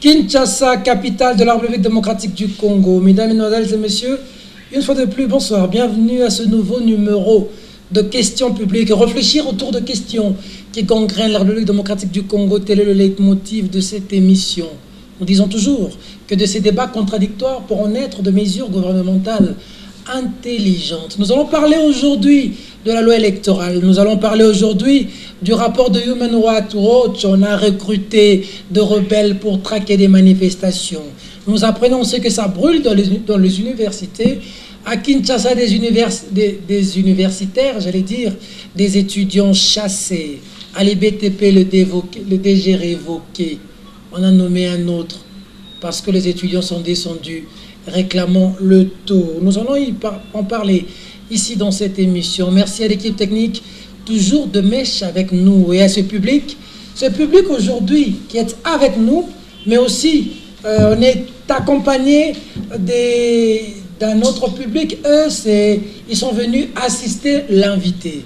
Kinshasa, capitale de la République démocratique du Congo. Mesdames, Mesdemoiselles et Messieurs, une fois de plus, bonsoir. Bienvenue à ce nouveau numéro de questions publiques. Réfléchir autour de questions qui gangrènent la République démocratique du Congo, tel est le leitmotiv de cette émission. Nous disons toujours que de ces débats contradictoires pourront naître de mesures gouvernementales intelligentes. Nous allons parler aujourd'hui de la loi électorale. Nous allons parler aujourd'hui du rapport de Human Rights Watch. On a recruté de rebelles pour traquer des manifestations. Nous apprenons ce que ça brûle dans les universités. À Kinshasa, des universitaires, j'allais dire, des étudiants chassés. À l'IBTP, le DG révoqué. On a nommé un autre parce que les étudiants sont descendus réclamant le taux. Nous allons en parler ici dans cette émission. Merci à l'équipe technique, toujours de mèche avec nous, et à ce public aujourd'hui qui est avec nous, mais aussi on est accompagné d'un autre public. Eux, ils sont venus assister l'invité.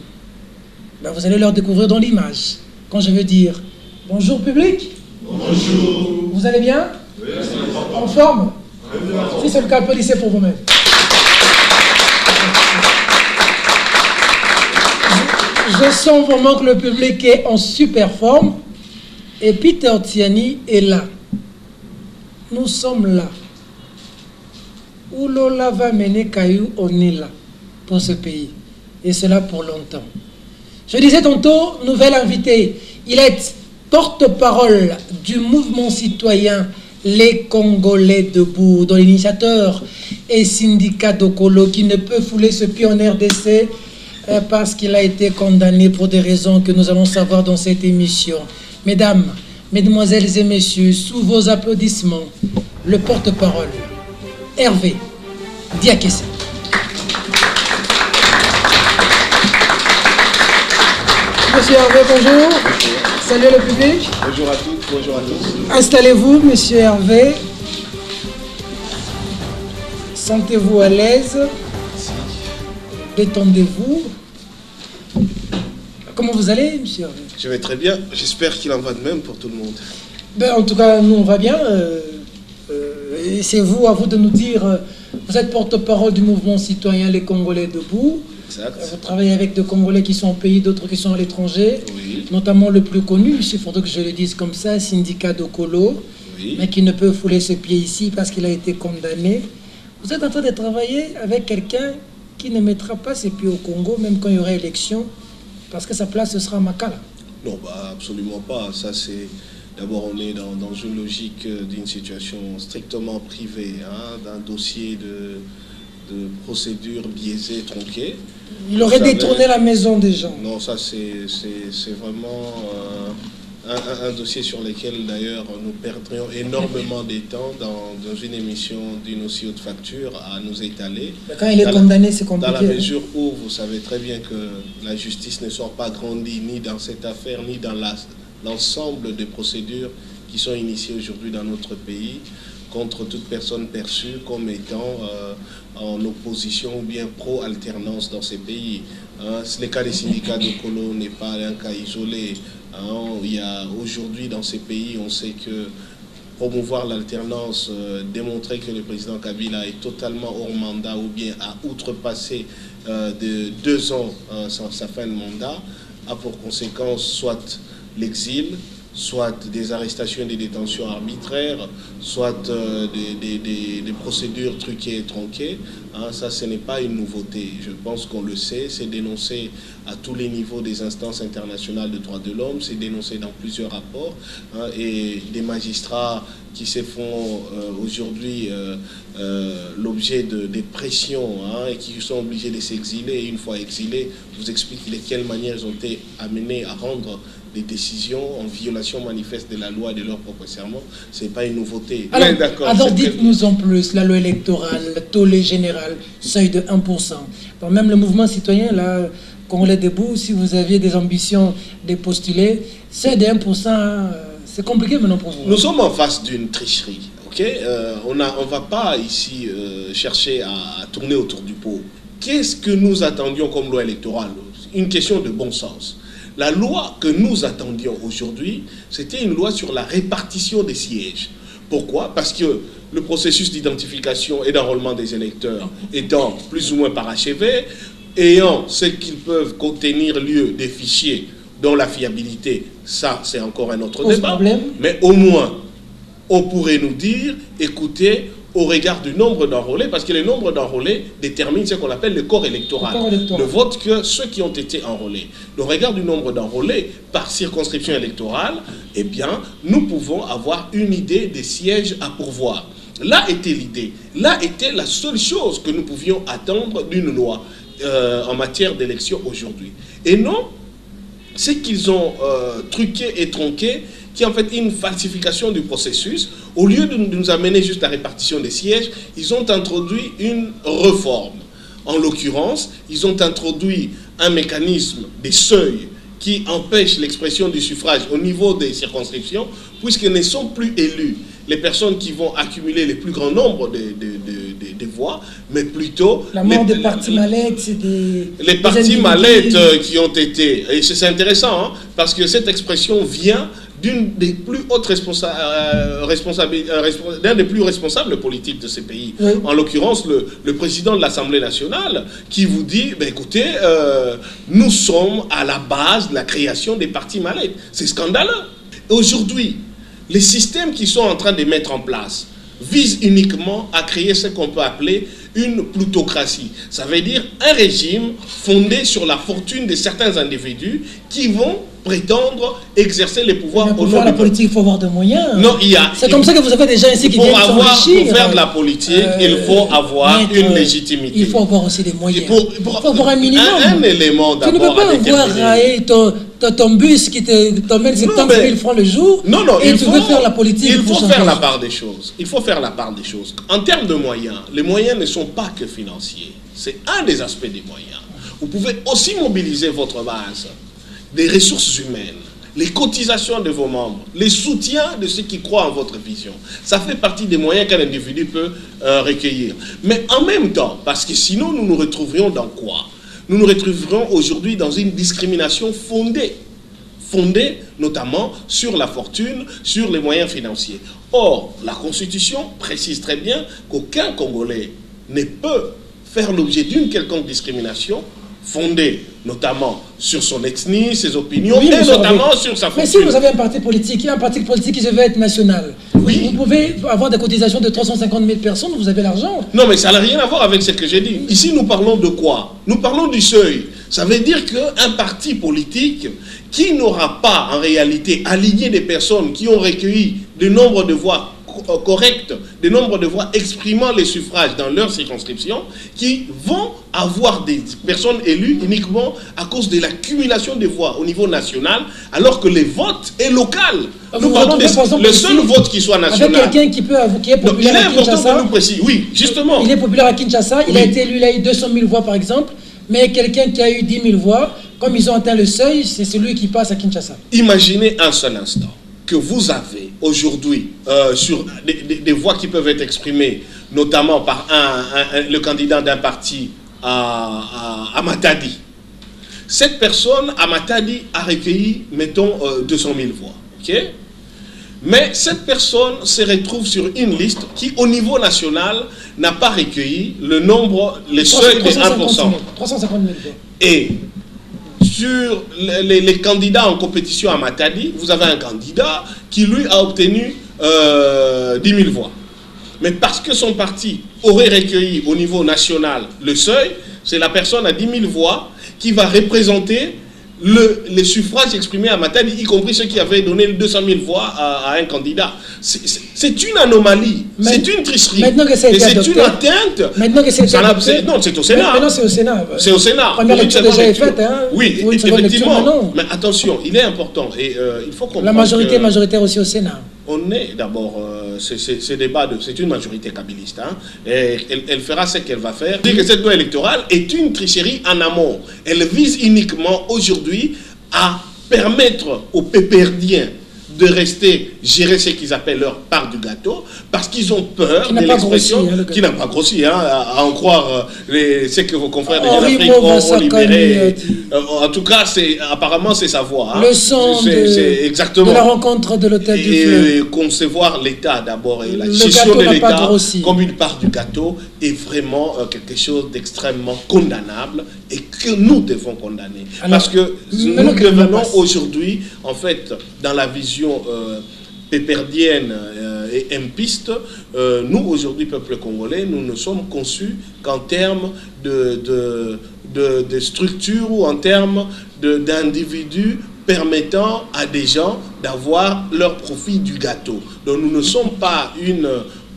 Ben, vous allez leur découvrir dans l'image. Quand je veux dire bonjour public. Bonjour. Vous allez bien? Oui. En forme? Si c'est le cas, applaudissez pour vous-même. Je sens vraiment que le public est en super forme. Et Peter Tiani est là. Nous sommes là. Où Lola va mener Caillou, on est là pour ce pays. Et cela pour longtemps. Je disais tantôt, nouvel invité. Il est porte-parole du mouvement citoyen Les Congolais debout, dont l'initiateur est Syndicat Dokolo, qui ne peut fouler ce pied en RDC parce qu'il a été condamné pour des raisons que nous allons savoir dans cette émission. Mesdames, Mesdemoiselles et Messieurs, sous vos applaudissements, le porte-parole, Hervé Diakese. Monsieur Hervé, bonjour. Salut le public. Bonjour à toutes, bonjour à tous. Installez-vous, monsieur Hervé. Sentez-vous à l'aise. Détendez-vous. Comment vous allez, monsieur Hervé? Je vais très bien. J'espère qu'il en va de même pour tout le monde. Ben, en tout cas, nous, on va bien. Et c'est à vous de nous dire. Vous êtes porte-parole du mouvement citoyen Les Congolais debout. Exact. Vous travaillez avec des Congolais qui sont au pays, d'autres qui sont à l'étranger. Oui. Notamment le plus connu, il faudrait que je le dise comme ça, Syndicat Dokolo, Oui. mais qui ne peut fouler ses pieds ici parce qu'il a été condamné. Vous êtes en train de travailler avec quelqu'un qui ne mettra pas ses pieds au Congo, même quand il y aura élection, parce que sa place, ce sera à Makala. Non, absolument pas. Ça, c'est... D'abord, on est dans une logique d'une situation strictement privée, hein, d'un dossier de procédure biaisée, tronquée. Il aurait détourné la maison des gens. Non, ça, c'est vraiment un dossier sur lequel, d'ailleurs, nous perdrions énormément de temps dans une émission d'une aussi haute facture à nous étaler. Mais quand il est condamné, c'est compliqué. Dans la mesure où vous savez très bien que la justice ne sort pas grandie ni dans cette affaire, ni dans l'ensemble des procédures qui sont initiées aujourd'hui dans notre pays contre toute personne perçue comme étant en opposition ou bien pro-alternance dans ces pays. Le cas des syndicats de Colo n'est pas un cas isolé. Il y a aujourd'hui dans ces pays, on sait que promouvoir l'alternance, démontrer que le président Kabila est totalement hors mandat ou bien a outrepassé de 2 ans sans sa fin de mandat, a pour conséquence soit l'exil, soit des arrestations et des détentions arbitraires, soit des procédures truquées et tronquées. Ça, ce n'est pas une nouveauté. Je pense qu'on le sait. C'est dénoncé à tous les niveaux des instances internationales de droits de l'homme. C'est dénoncé dans plusieurs rapports. Et des magistrats qui se font aujourd'hui l'objet des pressions et qui sont obligés de s'exiler. Et une fois exilés, je vous explique de quelle manière ils ont été amenés à rendre des décisions en violation manifeste de la loi et de leur propre serment. Ce n'est pas une nouveauté. Alors dites-nous en plus, la loi électorale, le tollé général, seuil de 1%. Donc même le mouvement citoyen, là, Congolais debout, si vous aviez des ambitions de postuler, seuil de 1%, c'est compliqué maintenant pour vous. Nous sommes en face d'une tricherie. Okay? On ne va pas ici chercher à tourner autour du pot. Qu'est-ce que nous attendions comme loi électorale? Une question de bon sens. La loi que nous attendions aujourd'hui, c'était une loi sur la répartition des sièges. Pourquoi? Parce que le processus d'identification et d'enrôlement des électeurs étant plus ou moins parachevé, ayant ce qu'ils peuvent contenir lieu des fichiers dont la fiabilité, ça c'est encore un autre débat, mais au moins on pourrait nous dire, écoutez, au regard du nombre d'enrôlés, parce que le nombre d'enrôlés détermine ce qu'on appelle le corps électoral, le vote que ceux qui ont été enrôlés. Au regard du nombre d'enrôlés par circonscription électorale, eh bien, nous pouvons avoir une idée des sièges à pourvoir. Là était l'idée, là était la seule chose que nous pouvions attendre d'une loi en matière d'élection aujourd'hui. Et non, c'est qu'ils ont truqué et tronqué, qui est en fait une falsification du processus. Au lieu de nous amener juste la répartition des sièges, ils ont introduit une réforme. En l'occurrence, ils ont introduit un mécanisme des seuils qui empêche l'expression du suffrage au niveau des circonscriptions, puisque ne sont plus élus les personnes qui vont accumuler le plus grand nombre de voix, mais plutôt... La mort des partis mallettes, c'est des... Les partis mallettes qui ont été... Et c'est intéressant, hein, parce que cette expression vient d'une des plus hautes d'un des plus responsables politiques de ces pays. Oui. En l'occurrence, le président de l'Assemblée nationale, qui vous dit, ben écoutez, nous sommes à la base de la création des partis mallettes. C'est scandaleux. Aujourd'hui, les systèmes qui sont en train de mettre en place visent uniquement à créer ce qu'on peut appeler une plutocratie. Ça veut dire un régime fondé sur la fortune de certains individus qui vont prétendre exercer les pouvoirs au nom de la politique. Il faut avoir des moyens. Non, c'est comme ça que vous avez des gens ici qui viennent s'enrichir. Pour faire de la politique, il faut avoir une légitimité. Il faut avoir aussi des moyens. Il faut avoir un minimum. Un élément d'abord. Tu ne peux pas avoir raillé ton bus qui t'emmène 70 000 francs le jour. Non, non, et tu veux faire la politique. Il faut faire la part des choses. Il faut faire la part des choses. En termes de moyens, les moyens ne sont pas que financiers. C'est un des aspects des moyens. Vous pouvez aussi mobiliser votre base, des ressources humaines, les cotisations de vos membres, les soutiens de ceux qui croient en votre vision. Ça fait partie des moyens qu'un individu peut recueillir. Mais en même temps, parce que sinon nous nous retrouverions dans quoi? Nous nous retrouverions aujourd'hui dans une discrimination fondée notamment sur la fortune, sur les moyens financiers. Or, la Constitution précise très bien qu'aucun Congolais ne peut faire l'objet d'une quelconque discrimination fondée notamment sur son ethnie, ses opinions, et notamment sur sa fortune. Mais si vous avez un parti politique, qui veut être national, oui. Vous pouvez avoir des cotisations de 350 000 personnes, vous avez l'argent. Non, mais ça n'a rien à voir avec ce que j'ai dit. Ici, nous parlons de quoi? Nous parlons du seuil. Ça veut dire qu'un parti politique qui n'aura pas, en réalité, aligné des personnes qui ont recueilli le nombre de voix correctes, des nombres de voix exprimant les suffrages dans leur circonscription, qui vont avoir des personnes élues uniquement à cause de l'accumulation des voix au niveau national, alors que les votes est local. Nous parlons le seul vote qui soit national. Avec quelqu'un qui est populaire à Kinshasa. Oui, justement. Il est populaire à Kinshasa, il a été élu, il a eu 200 000 voix par exemple, mais quelqu'un qui a eu 10 000 voix, comme ils ont atteint le seuil, c'est celui qui passe à Kinshasa. Imaginez un seul instant que vous avez aujourd'hui sur des voix qui peuvent être exprimées, notamment par le candidat d'un parti à Matadi. Cette personne, à Matadi, a recueilli, mettons, 200 000 voix. Okay? Mais cette personne se retrouve sur une liste qui, au niveau national, n'a pas recueilli le seuil de 1%. 350 000 voix. Et sur les candidats en compétition à Matadi, vous avez un candidat qui, lui, a obtenu 10 000 voix. Mais parce que son parti aurait recueilli au niveau national le seuil, c'est la personne à 10 000 voix qui va représenter les suffrages exprimés à Matadi, y compris ceux qui avaient donné 200 000 voix à un candidat. C'est une anomalie, c'est une tricherie. Et c'est une atteinte. Maintenant que c'est adopté. Non, c'est au Sénat. Maintenant, c'est au Sénat. C'est au Sénat. Première lecture déjà est faite. Hein. Oui, effectivement. Mais attention, il est important. Et il faut comprendre. La majorité est majoritaire aussi au Sénat. On est d'abord, c'est débat, c'est une majorité kabyliste. Hein, et elle fera ce qu'elle va faire. Dire que cette loi électorale est une tricherie en amont. Elle vise uniquement aujourd'hui à permettre aux pépérdiens de rester gérer ce qu'ils appellent leur part du gâteau, parce qu'ils ont peur qui de l'expression, qui n'a pas grossi, hein, à en croire ce que vos confrères de Henri Afrique ont libéré. En tout cas, apparemment, c'est sa voix. Hein. Le son exactement. de la rencontre de l'hôtel du Fleuve. Et concevoir l'État d'abord et la gestion de l'État comme une part du gâteau est vraiment quelque chose d'extrêmement condamnable et que nous devons condamner. Alors, parce que nous devenons aujourd'hui, en fait, dans la vision péperdienne et impiste, nous aujourd'hui, peuple congolais, nous ne sommes conçus qu'en termes de structure ou en termes d'individus permettant à des gens d'avoir leur profit du gâteau. Donc nous ne sommes pas une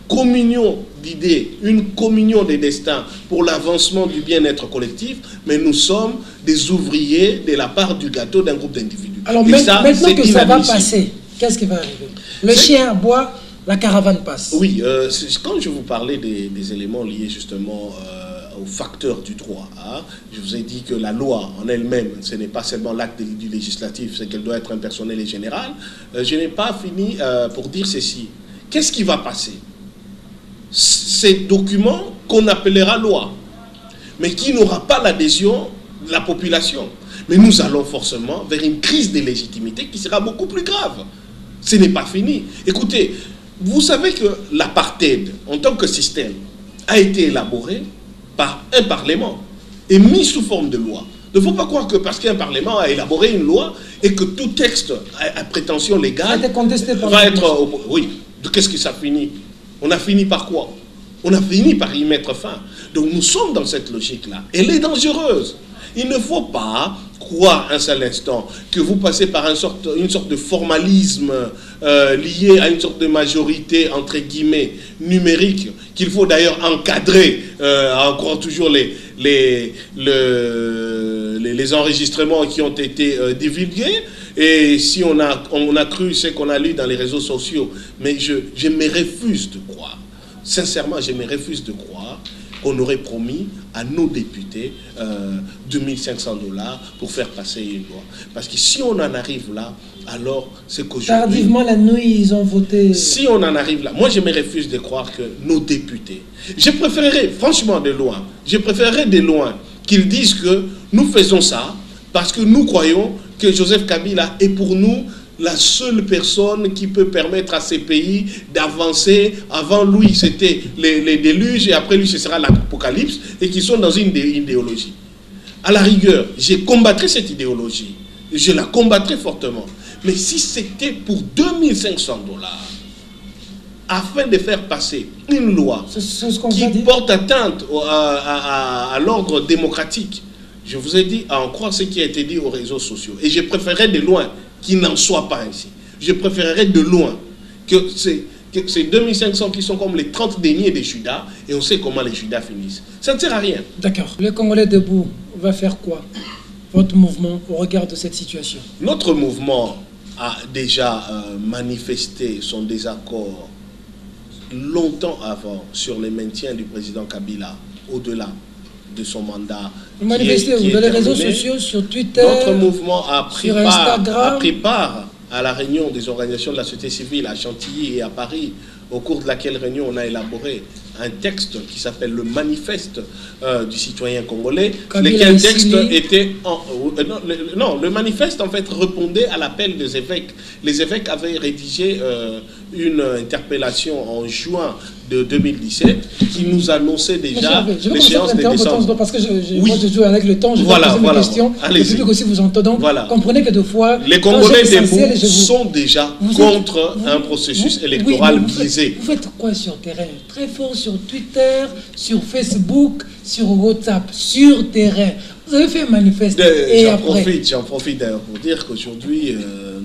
communion d'idées, une communion des destins pour l'avancement du bien-être collectif, mais nous sommes des ouvriers de la part du gâteau d'un groupe d'individus. Alors maintenant que ça va passer, qu'est-ce qui va arriver? Le chien aboie, la caravane passe. Oui, quand je vous parlais des éléments liés justement aux facteurs du droit, hein, je vous ai dit que la loi en elle-même, ce n'est pas seulement l'acte du législatif, c'est qu'elle doit être impersonnelle et générale. Je n'ai pas fini pour dire ceci. Qu'est-ce qui va passer? Ces documents qu'on appellera loi, mais qui n'aura pas l'adhésion de la population. Mais nous allons forcément vers une crise de légitimité qui sera beaucoup plus grave. Ce n'est pas fini. Écoutez, vous savez que l'apartheid, en tant que système, a été élaboré par un parlement et mis sous forme de loi. Il ne faut pas croire que parce qu'un parlement a élaboré une loi et que tout texte à prétention légale va être... Oui, qu'est-ce que ça finit? On a fini par quoi? On a fini par y mettre fin. Donc nous sommes dans cette logique-là. Elle est dangereuse. Il ne faut pas croire un seul instant que vous passez par une sorte de formalisme lié à une sorte de majorité, entre guillemets, numérique, qu'il faut d'ailleurs encadrer, encore toujours les enregistrements qui ont été divulgués. Et si on a cru ce qu'on a lu dans les réseaux sociaux, mais je me refuse de croire, sincèrement, je me refuse de croire qu'on aurait promis à nos députés 2500 $ pour faire passer une loi. Parce que si on en arrive là, alors c'est qu'aujourd'hui... Tardivement la nuit, ils ont voté... Si on en arrive là, moi je me refuse de croire que nos députés... Je préférerais, franchement de loin, qu'ils disent que nous faisons ça parce que nous croyons que Joseph Kabila est pour nous la seule personne qui peut permettre à ces pays d'avancer. Avant lui, c'était les déluges, et après lui, ce sera l'apocalypse, et qui sont dans une idéologie. À la rigueur, j'ai combattu cette idéologie. Je la combattrai fortement. Mais si c'était pour 2500 $, afin de faire passer une loi qui porte atteinte à l'ordre démocratique, je vous ai dit à en croire ce qui a été dit aux réseaux sociaux. Et je préférerais de loin qu'il n'en soit pas ainsi. Je préférerais de loin que ces 2500 qui sont comme les 30 deniers des Judas, et on sait comment les Judas finissent. Ça ne sert à rien. D'accord. Le Congolais debout va faire quoi? Votre mouvement au regard de cette situation? Notre mouvement a déjà manifesté son désaccord longtemps avant sur le maintien du président Kabila au-delà de son mandat. Vous manifestez dans les réseaux sociaux, sur Twitter, notre mouvement a pris part à la réunion des organisations de la société civile à Chantilly et à Paris, au cours de laquelle réunion on a élaboré un texte qui s'appelle le manifeste du citoyen congolais, lequel texte était... le manifeste en fait répondait à l'appel des évêques. Les évêques avaient rédigé une interpellation en juin de 2017 qui nous annonçait déjà l'échéance des décembre. Parce que moi je joue avec le temps, je vais poser mes questions. Le public aussi vous entend, donc comprenez que deux fois... Les Congolais sont déjà contre un processus électoral biaisé. Vous faites quoi sur terrain? Très fort sur Twitter, sur Facebook, sur WhatsApp, sur terrain. Vous avez fait un manifeste. J'en profite d'ailleurs pour dire qu'aujourd'hui,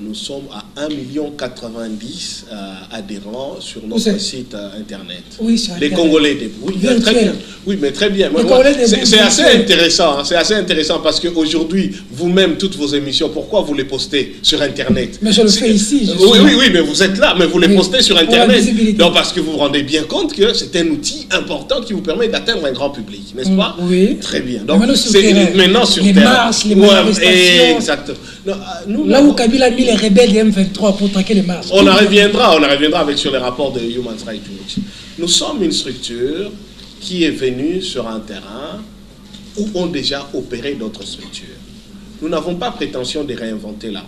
nous sommes à 1 90 000 adhérents sur notre site internet. Oui, sur les Congolais debout. Oui, très bien. Oui, mais très bien. C'est assez intéressant. Hein, c'est assez intéressant parce qu'aujourd'hui, vous-même, toutes vos émissions, pourquoi vous les postez sur internet? Mais je le fais ici. Oui, mais vous êtes là, mais vous les postez sur internet. Donc, parce que vous vous rendez bien compte que c'est un outil important qui vous permet d'atteindre un grand public, n'est-ce pas? Oui. Très bien. Donc, maintenant sur terrain. Les marches, les manifestations. Exactement. Là où Kabila a mis les rebelles du M23 pour traquer les masses. On en reviendra avec sur les rapports de Human Rights Watch. Nous sommes une structure qui est venue sur un terrain où ont déjà opéré d'autres structures. Nous n'avons pas prétention de réinventer la roue.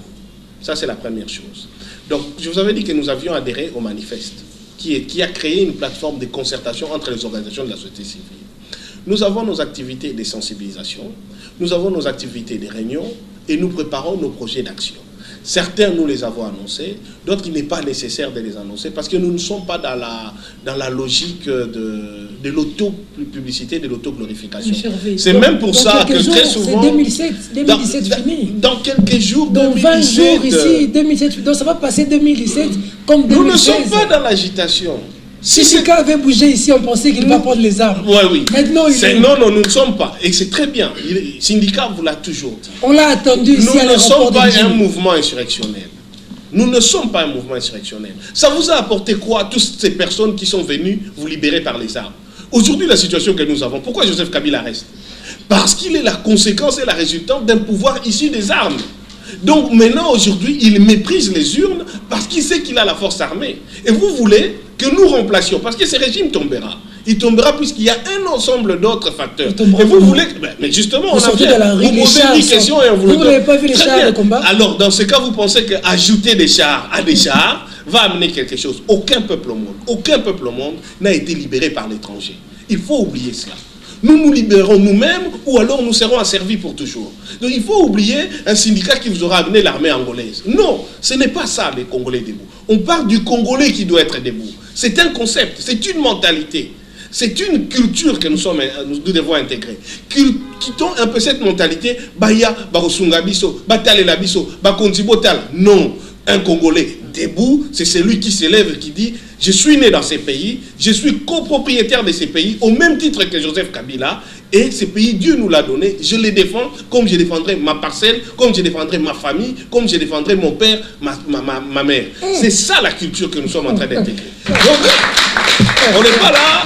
Ça, c'est la première chose. Donc, je vous avais dit que nous avions adhéré au manifeste, qui a créé une plateforme de concertation entre les organisations de la société civile. Nous avons nos activités de sensibilisation, nous avons nos activités de réunion et nous préparons nos projets d'action. Certains, nous les avons annoncés, d'autres, il n'est pas nécessaire de les annoncer parce que nous ne sommes pas dans la logique de l'auto-publicité, de l'auto-glorification. C'est même pour ça que très souvent... C'est 2017 fini. Dans quelques jours, dans 20 jours ici, 2017, donc ça va passer 2017 comme 2016. Nous ne sommes pas dans l'agitation. Si Sika avait bougé ici, on pensait qu'il va prendre les armes. Oui, oui. Maintenant, non, nous ne sommes pas. Et c'est très bien. Le syndicat vous l'a toujours dit. On l'a attendu ici à l'aéroport. Nous ne sommes pas un mouvement insurrectionnel. Nous ne sommes pas un mouvement insurrectionnel. Ça vous a apporté quoi, toutes ces personnes qui sont venues vous libérer par les armes? Aujourd'hui, la situation que nous avons, pourquoi Joseph Kabila reste? Parce qu'il est la conséquence et la résultante d'un pouvoir issu des armes. Donc maintenant, aujourd'hui, il méprise les urnes parce qu'il sait qu'il a la force armée. Et vous voulez que nous remplacions, parce que ce régime tombera. Il tombera puisqu'il y a un ensemble d'autres facteurs. Et vous voulez... Mais justement, on a fait... Vous posez une question et on vous... Vous n'avez pas vu les chars de combat? Alors, dans ce cas, vous pensez qu'ajouter des chars à des chars va amener quelque chose. Aucun peuple au monde n'a été libéré par l'étranger. Il faut oublier cela. Nous nous libérons nous-mêmes ou alors nous serons asservis pour toujours. Donc il faut oublier un syndicat qui vous aura amené l'armée angolaise. Non, ce n'est pas ça les Congolais debout. On parle du Congolais qui doit être debout. C'est un concept, c'est une mentalité. C'est une culture que nous devons intégrer. Quittons un peu cette mentalité. Baya, Barosunga Biso, Batalela Biso, Bakonzibotal. Non, un Congolais debout, c'est celui qui s'élève et qui dit « Je suis né dans ces pays, je suis copropriétaire de ces pays, au même titre que Joseph Kabila, et ces pays, Dieu nous l'a donné, je les défends comme je défendrai ma parcelle, comme je défendrai ma famille, comme je défendrai mon père, ma mère. » C'est ça la culture que nous sommes en train d'intégrer. Donc, on n'est pas là,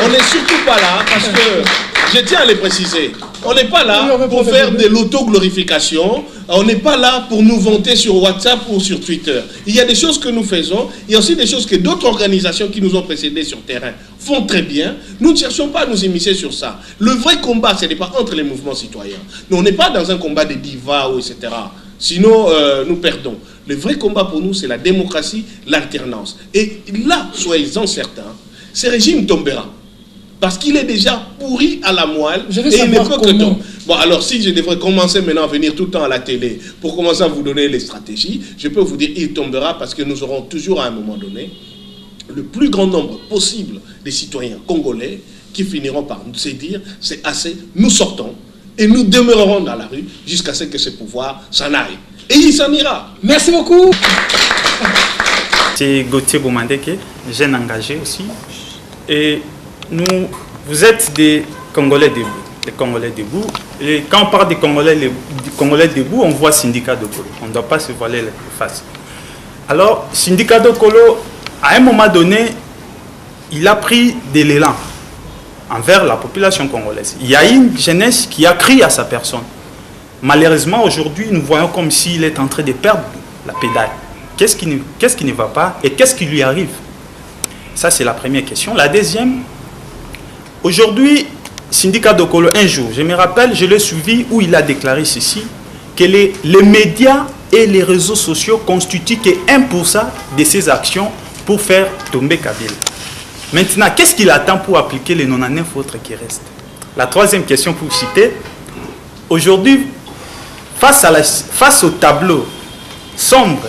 on n'est surtout pas là, parce que, je tiens à le préciser, on n'est pas là pour faire de l'auto-glorification, on n'est pas là pour nous vanter sur WhatsApp ou sur Twitter. Il y a des choses que nous faisons, il y a aussi des choses que d'autres organisations qui nous ont précédés sur terrain font très bien. Nous ne cherchons pas à nous immiscer sur ça. Le vrai combat, ce n'est pas entre les mouvements citoyens. Nous, on n'est pas dans un combat de divas, etc. Sinon, nous perdons. Le vrai combat pour nous, c'est la démocratie, l'alternance. Et là, soyez-en certains, ce régime tombera. Parce qu'il est déjà pourri à la moelle et il ne peut que tomber. Bon, alors si je devrais commencer maintenant à venir tout le temps à la télé pour commencer à vous donner les stratégies, je peux vous dire qu'il tombera parce que nous aurons toujours à un moment donné le plus grand nombre possible des citoyens congolais qui finiront par se dire c'est assez, nous sortons et nous demeurerons dans la rue jusqu'à ce que ce pouvoir s'en aille. Et il s'en ira. Merci beaucoup. C'est Gauthier Boumandeke, jeune engagé aussi. Et vous êtes des Congolais debout. Les Congolais debout. Et quand on parle des Congolais debout, on voit Syndicat Dokolo. On ne doit pas se voiler la face. Alors, Syndicat Dokolo, à un moment donné, il a pris de l'élan envers la population congolaise. Il y a une jeunesse qui a crié à sa personne. Malheureusement, aujourd'hui, nous voyons comme s'il est en train de perdre la pédale. Qu'est-ce qui ne va pas et qu'est-ce qui lui arrive? Ça, c'est la première question. La deuxième, aujourd'hui, Syndicat Dokolo, un jour, je me rappelle, je l'ai suivi où il a déclaré ceci, que les médias et les réseaux sociaux constituent que 1% de ses actions pour faire tomber Kabila. Maintenant, qu'est-ce qu'il attend pour appliquer les 99 autres qui restent? La troisième question pour citer, aujourd'hui, face au tableau sombre,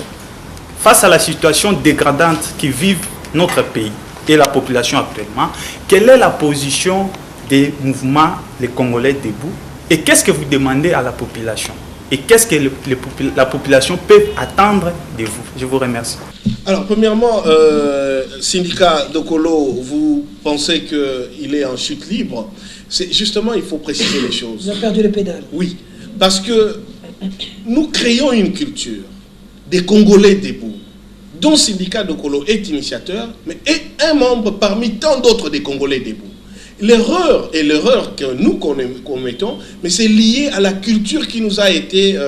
face à la situation dégradante qui vit notre pays et la population actuellement, quelle est la position des mouvements, les Congolais debout, et qu'est-ce que vous demandez à la population? Et qu'est-ce que la population peut attendre de vous? Je vous remercie. Alors, premièrement, Syndicat Dokolo, vous pensez qu'il est en chute libre? Justement, il faut préciser les choses. Vous avez perdu les pédales. Oui, parce que nous créons une culture des Congolais debout, dont Syndicat Dokolo est initiateur, mais est un membre parmi tant d'autres des Congolais debout. L'erreur et l'erreur que nous commettons, mais c'est lié à la culture qui nous a été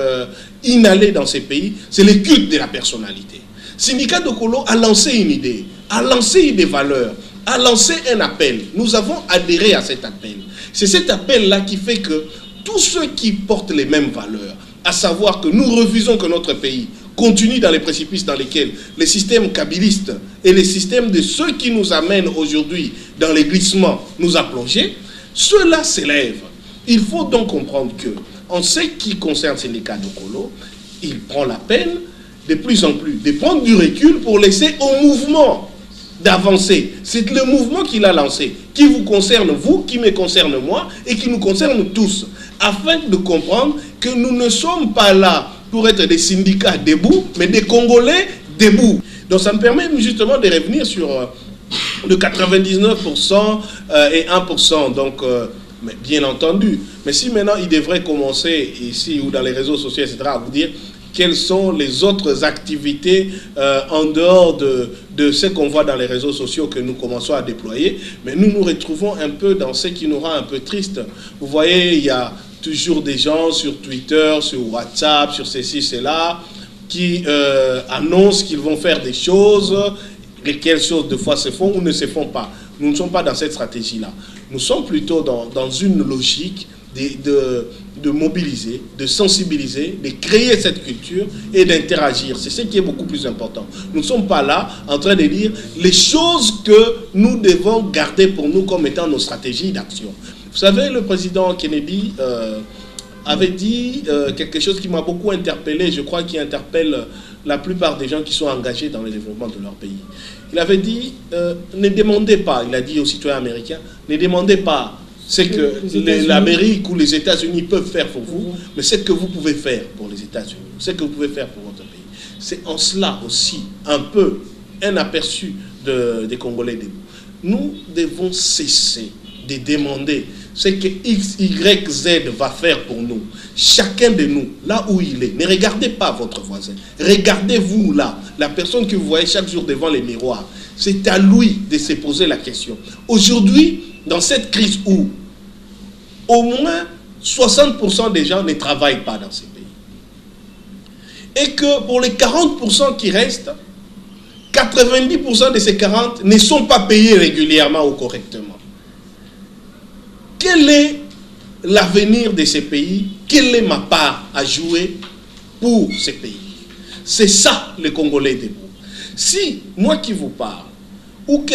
inhalée dans ces pays, c'est le culte de la personnalité. Syndicat Dokolo a lancé une idée, a lancé des valeurs, a lancé un appel. Nous avons adhéré à cet appel. C'est cet appel-là qui fait que tous ceux qui portent les mêmes valeurs, à savoir que nous refusons que notre pays continue dans les précipices dans lesquels les systèmes kabylistes et les systèmes de ceux qui nous amènent aujourd'hui dans les glissements nous a plongés, ceux-là s'élèvent. Il faut donc comprendre que, en ce qui concerne ces syndicat Dokolo, il prend la peine de plus en plus de prendre du recul pour laisser au mouvement d'avancer. C'est le mouvement qu'il a lancé, qui vous concerne vous, qui me concerne moi, et qui nous concerne tous, afin de comprendre que nous ne sommes pas là pour être des syndicats debout, mais des Congolais debout. Donc ça me permet justement de revenir sur le 99% et 1%. Donc, mais bien entendu. Mais si maintenant il devrait commencer ici ou dans les réseaux sociaux, etc., à vous dire quelles sont les autres activités en dehors de ce qu'on voit dans les réseaux sociaux que nous commençons à déployer, mais nous nous retrouvons un peu dans ce qui nous rend un peu triste. Vous voyez, il y a toujours des gens sur Twitter, sur WhatsApp, sur ceci, cela, qui annoncent qu'ils vont faire des choses, lesquelles choses de fois se font ou ne se font pas. Nous ne sommes pas dans cette stratégie-là. Nous sommes plutôt dans une logique de mobiliser, de sensibiliser, de créer cette culture et d'interagir. C'est ce qui est beaucoup plus important. Nous ne sommes pas là en train de dire les choses que nous devons garder pour nous comme étant nos stratégies d'action. Vous savez, le président Kennedy avait dit quelque chose qui m'a beaucoup interpellé, je crois qu'il interpelle la plupart des gens qui sont engagés dans le développement de leur pays. Il avait dit, ne demandez pas, il a dit aux citoyens américains, ne demandez pas ce que l'Amérique ou les États-Unis peuvent faire pour vous, mais ce que vous pouvez faire pour les États-Unis, ce que vous pouvez faire pour votre pays. C'est en cela aussi un peu un aperçu des Congolais debout. Nous devons cesser de demander ce que X, Y, Z va faire pour nous. Chacun de nous, là où il est, ne regardez pas votre voisin. Regardez-vous là, la personne que vous voyez chaque jour devant les miroirs. C'est à lui de se poser la question. Aujourd'hui, dans cette crise où au moins 60% des gens ne travaillent pas dans ces pays, et que pour les 40% qui restent, 90% de ces 40 ne sont pas payés régulièrement ou correctement. Quel est l'avenir de ces pays? Quelle est ma part à jouer pour ces pays? C'est ça, les Congolais debout. Si, moi qui vous parle, ou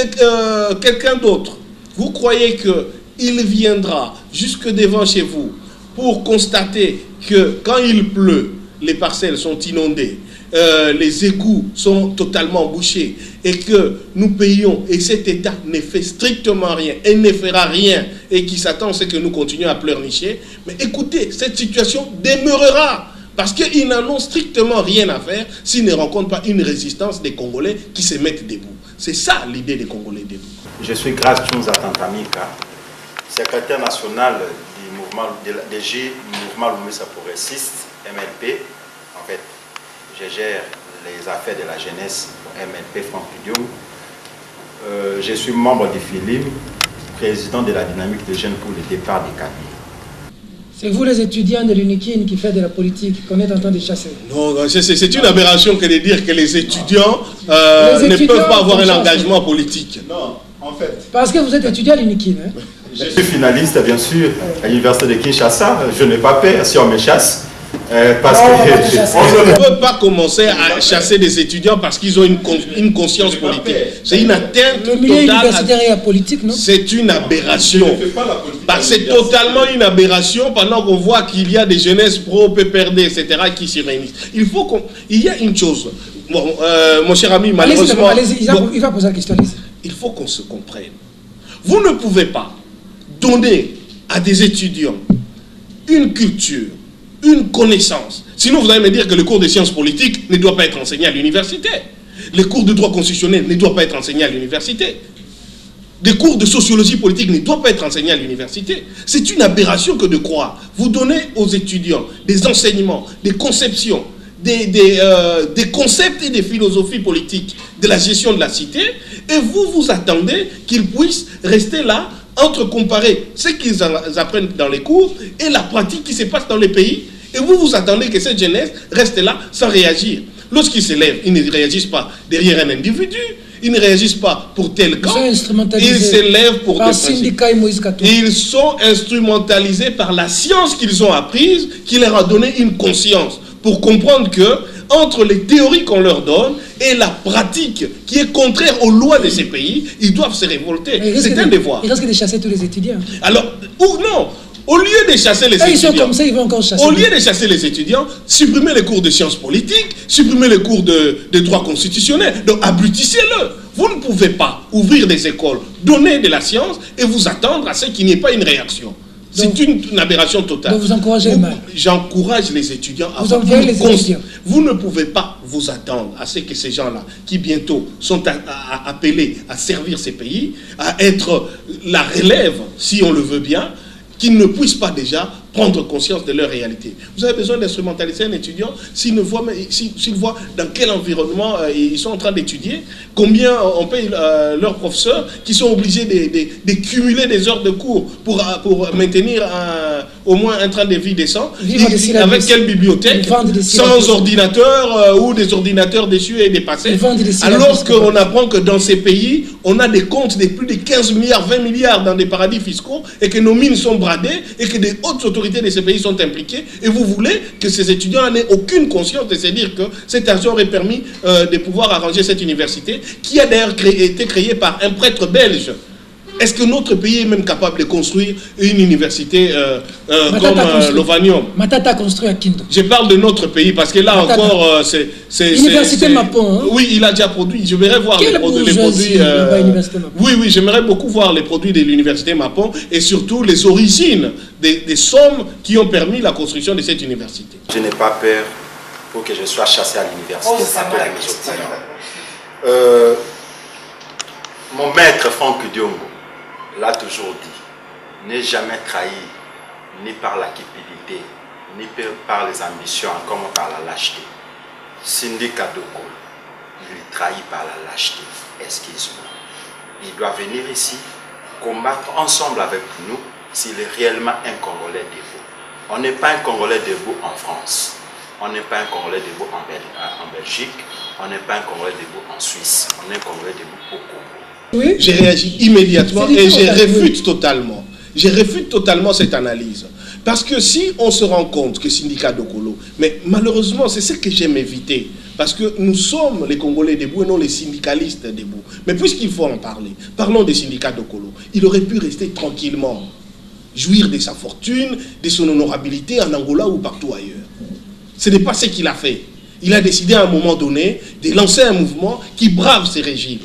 quelqu'un d'autre, vous croyez qu'il viendra jusque devant chez vous pour constater que quand il pleut, les parcelles sont inondées, les égouts sont totalement bouchés et que nous payons et cet État ne fait strictement rien et ne fera rien et qui s'attend c'est que nous continuons à pleurnicher, mais écoutez, cette situation demeurera parce qu'ils n'en ont strictement rien à faire s'ils ne rencontrent pas une résistance des Congolais qui se mettent debout. C'est ça l'idée des Congolais debout. Je suis Grace Tchounza Tantamika, secrétaire national du mouvement DG, mouvement Lumisa progressiste, MLP. En fait, je gère les affaires de la jeunesse pour MLP Franc-Pudium. Je suis membre du FILIM, président de la dynamique des jeunes pour le départ des Kabyles. C'est vous les étudiants de l'UNIKIN qui faites de la politique, qu'on est en train de chasser. Non, c'est une aberration que de dire que les étudiants ne peuvent pas avoir un engagement politique. Non, en fait. Parce que vous êtes étudiant à l'UNIKIN. Hein? Je suis finaliste, bien sûr, à l'université de Kinshasa. Je n'ai pas peur si on me chasse. Parce on ne peut pas commencer à chasser des étudiants parce qu'ils ont une conscience politique. C'est une atteinte totale. Le milieu universitaire et politique, non? C'est une aberration. C'est totalement une aberration pendant qu'on voit qu'il y a des jeunesses pro-PPRD, etc. qui s'y réunissent. Il y a une chose. Bon, mon cher ami, malheureusement... Allez-y, il va poser la question. Il faut qu'on se comprenne. Vous ne pouvez pas donner à des étudiants une culture, une connaissance. Sinon, vous allez me dire que le cours de sciences politiques ne doit pas être enseigné à l'université. Les cours de droit constitutionnel ne doivent pas être enseignés à l'université. Des cours de sociologie politique ne doivent pas être enseignés à l'université. C'est une aberration que de croire. Vous donnez aux étudiants des enseignements, des conceptions, des concepts et des philosophies politiques de la gestion de la cité, et vous vous attendez qu'ils puissent rester là entre comparer ce qu'ils apprennent dans les cours et la pratique qui se passe dans les pays. Et vous vous attendez que cette jeunesse reste là sans réagir. Lorsqu'ils s'élèvent, ils ne réagissent pas derrière un individu, ils ne réagissent pas pour tel camp, ils s'élèvent pour des principes. Ils sont instrumentalisés par la science qu'ils ont apprise, qui leur a donné une conscience, pour comprendre que entre les théories qu'on leur donne et la pratique qui est contraire aux lois de ces pays, ils doivent se révolter. C'est un devoir. Ils risquent de chasser tous les étudiants. Alors, non. Au lieu de chasser les étudiants, ils sont comme ça, ils vont encore chasser. Au lieu de chasser les étudiants, supprimer les cours de sciences politiques, supprimer les cours de droit constitutionnel. Donc, abrutissez-le. Vous ne pouvez pas ouvrir des écoles, donner de la science et vous attendre à ce qu'il n'y ait pas une réaction. C'est une aberration totale. Donc vous encouragez le mal. J'encourage les étudiants à vous ne pouvez pas vous attendre à ce que ces gens-là, qui bientôt sont appelés à servir ces pays, à être la relève, si on le veut bien, qu'ils ne puissent pas déjà prendre conscience de leur réalité. Vous avez besoin d'instrumentaliser un étudiant s'il voit dans quel environnement ils sont en train d'étudier, combien on paye leurs professeurs qui sont obligés de cumuler des heures de cours pour maintenir au moins un train de vie décent. Avec quelle bibliothèque? Sans ordinateur ou des ordinateurs déçus et dépassés. Alors qu'on apprend que dans ces pays, on a des comptes de plus de 15 milliards, 20 milliards dans des paradis fiscaux et que nos mines sont bradées et que des hautes autorités de ces pays sont impliqués, et vous voulez que ces étudiants n'aient aucune conscience de se dire que cet argent aurait permis de pouvoir arranger cette université qui a d'ailleurs été créée par un prêtre belge. Est-ce que notre pays est même capable de construire une université comme l'Ovanium? Matata construit à Kindu. Je parle de notre pays parce que là Matata. Encore c'est Université Mapon. Hein? Oui, il a déjà produit. Je verrai voir les produits. Oui, j'aimerais beaucoup voir les produits de l'université Mapon et surtout les origines des sommes qui ont permis la construction de cette université. Je n'ai pas peur pour que je sois chassé à l'université. Mon maître Franck Diongo l'a toujours dit, n'est jamais trahi ni par la cupidité, ni par les ambitions, comme par la lâcheté. Syndicat Doko, il est trahi par la lâcheté, excuse-moi. Il doit venir ici, combattre ensemble avec nous s'il est réellement un Congolais debout. On n'est pas un Congolais debout en France, on n'est pas un Congolais debout en Belgique, on n'est pas un Congolais debout en Suisse, on est un Congolais debout au Congo. Oui. J'ai réagi immédiatement et je réfute totalement. Je réfute totalement cette analyse. Parce que si on se rend compte que syndicat Dokolo, mais malheureusement c'est ce que j'aime éviter, parce que nous sommes les Congolais debout et non les syndicalistes debout. Mais puisqu'il faut en parler, parlons des syndicats Dokolo. Il aurait pu rester tranquillement, jouir de sa fortune, de son honorabilité en Angola ou partout ailleurs. Ce n'est pas ce qu'il a fait. Il a décidé à un moment donné de lancer un mouvement qui brave ces régimes.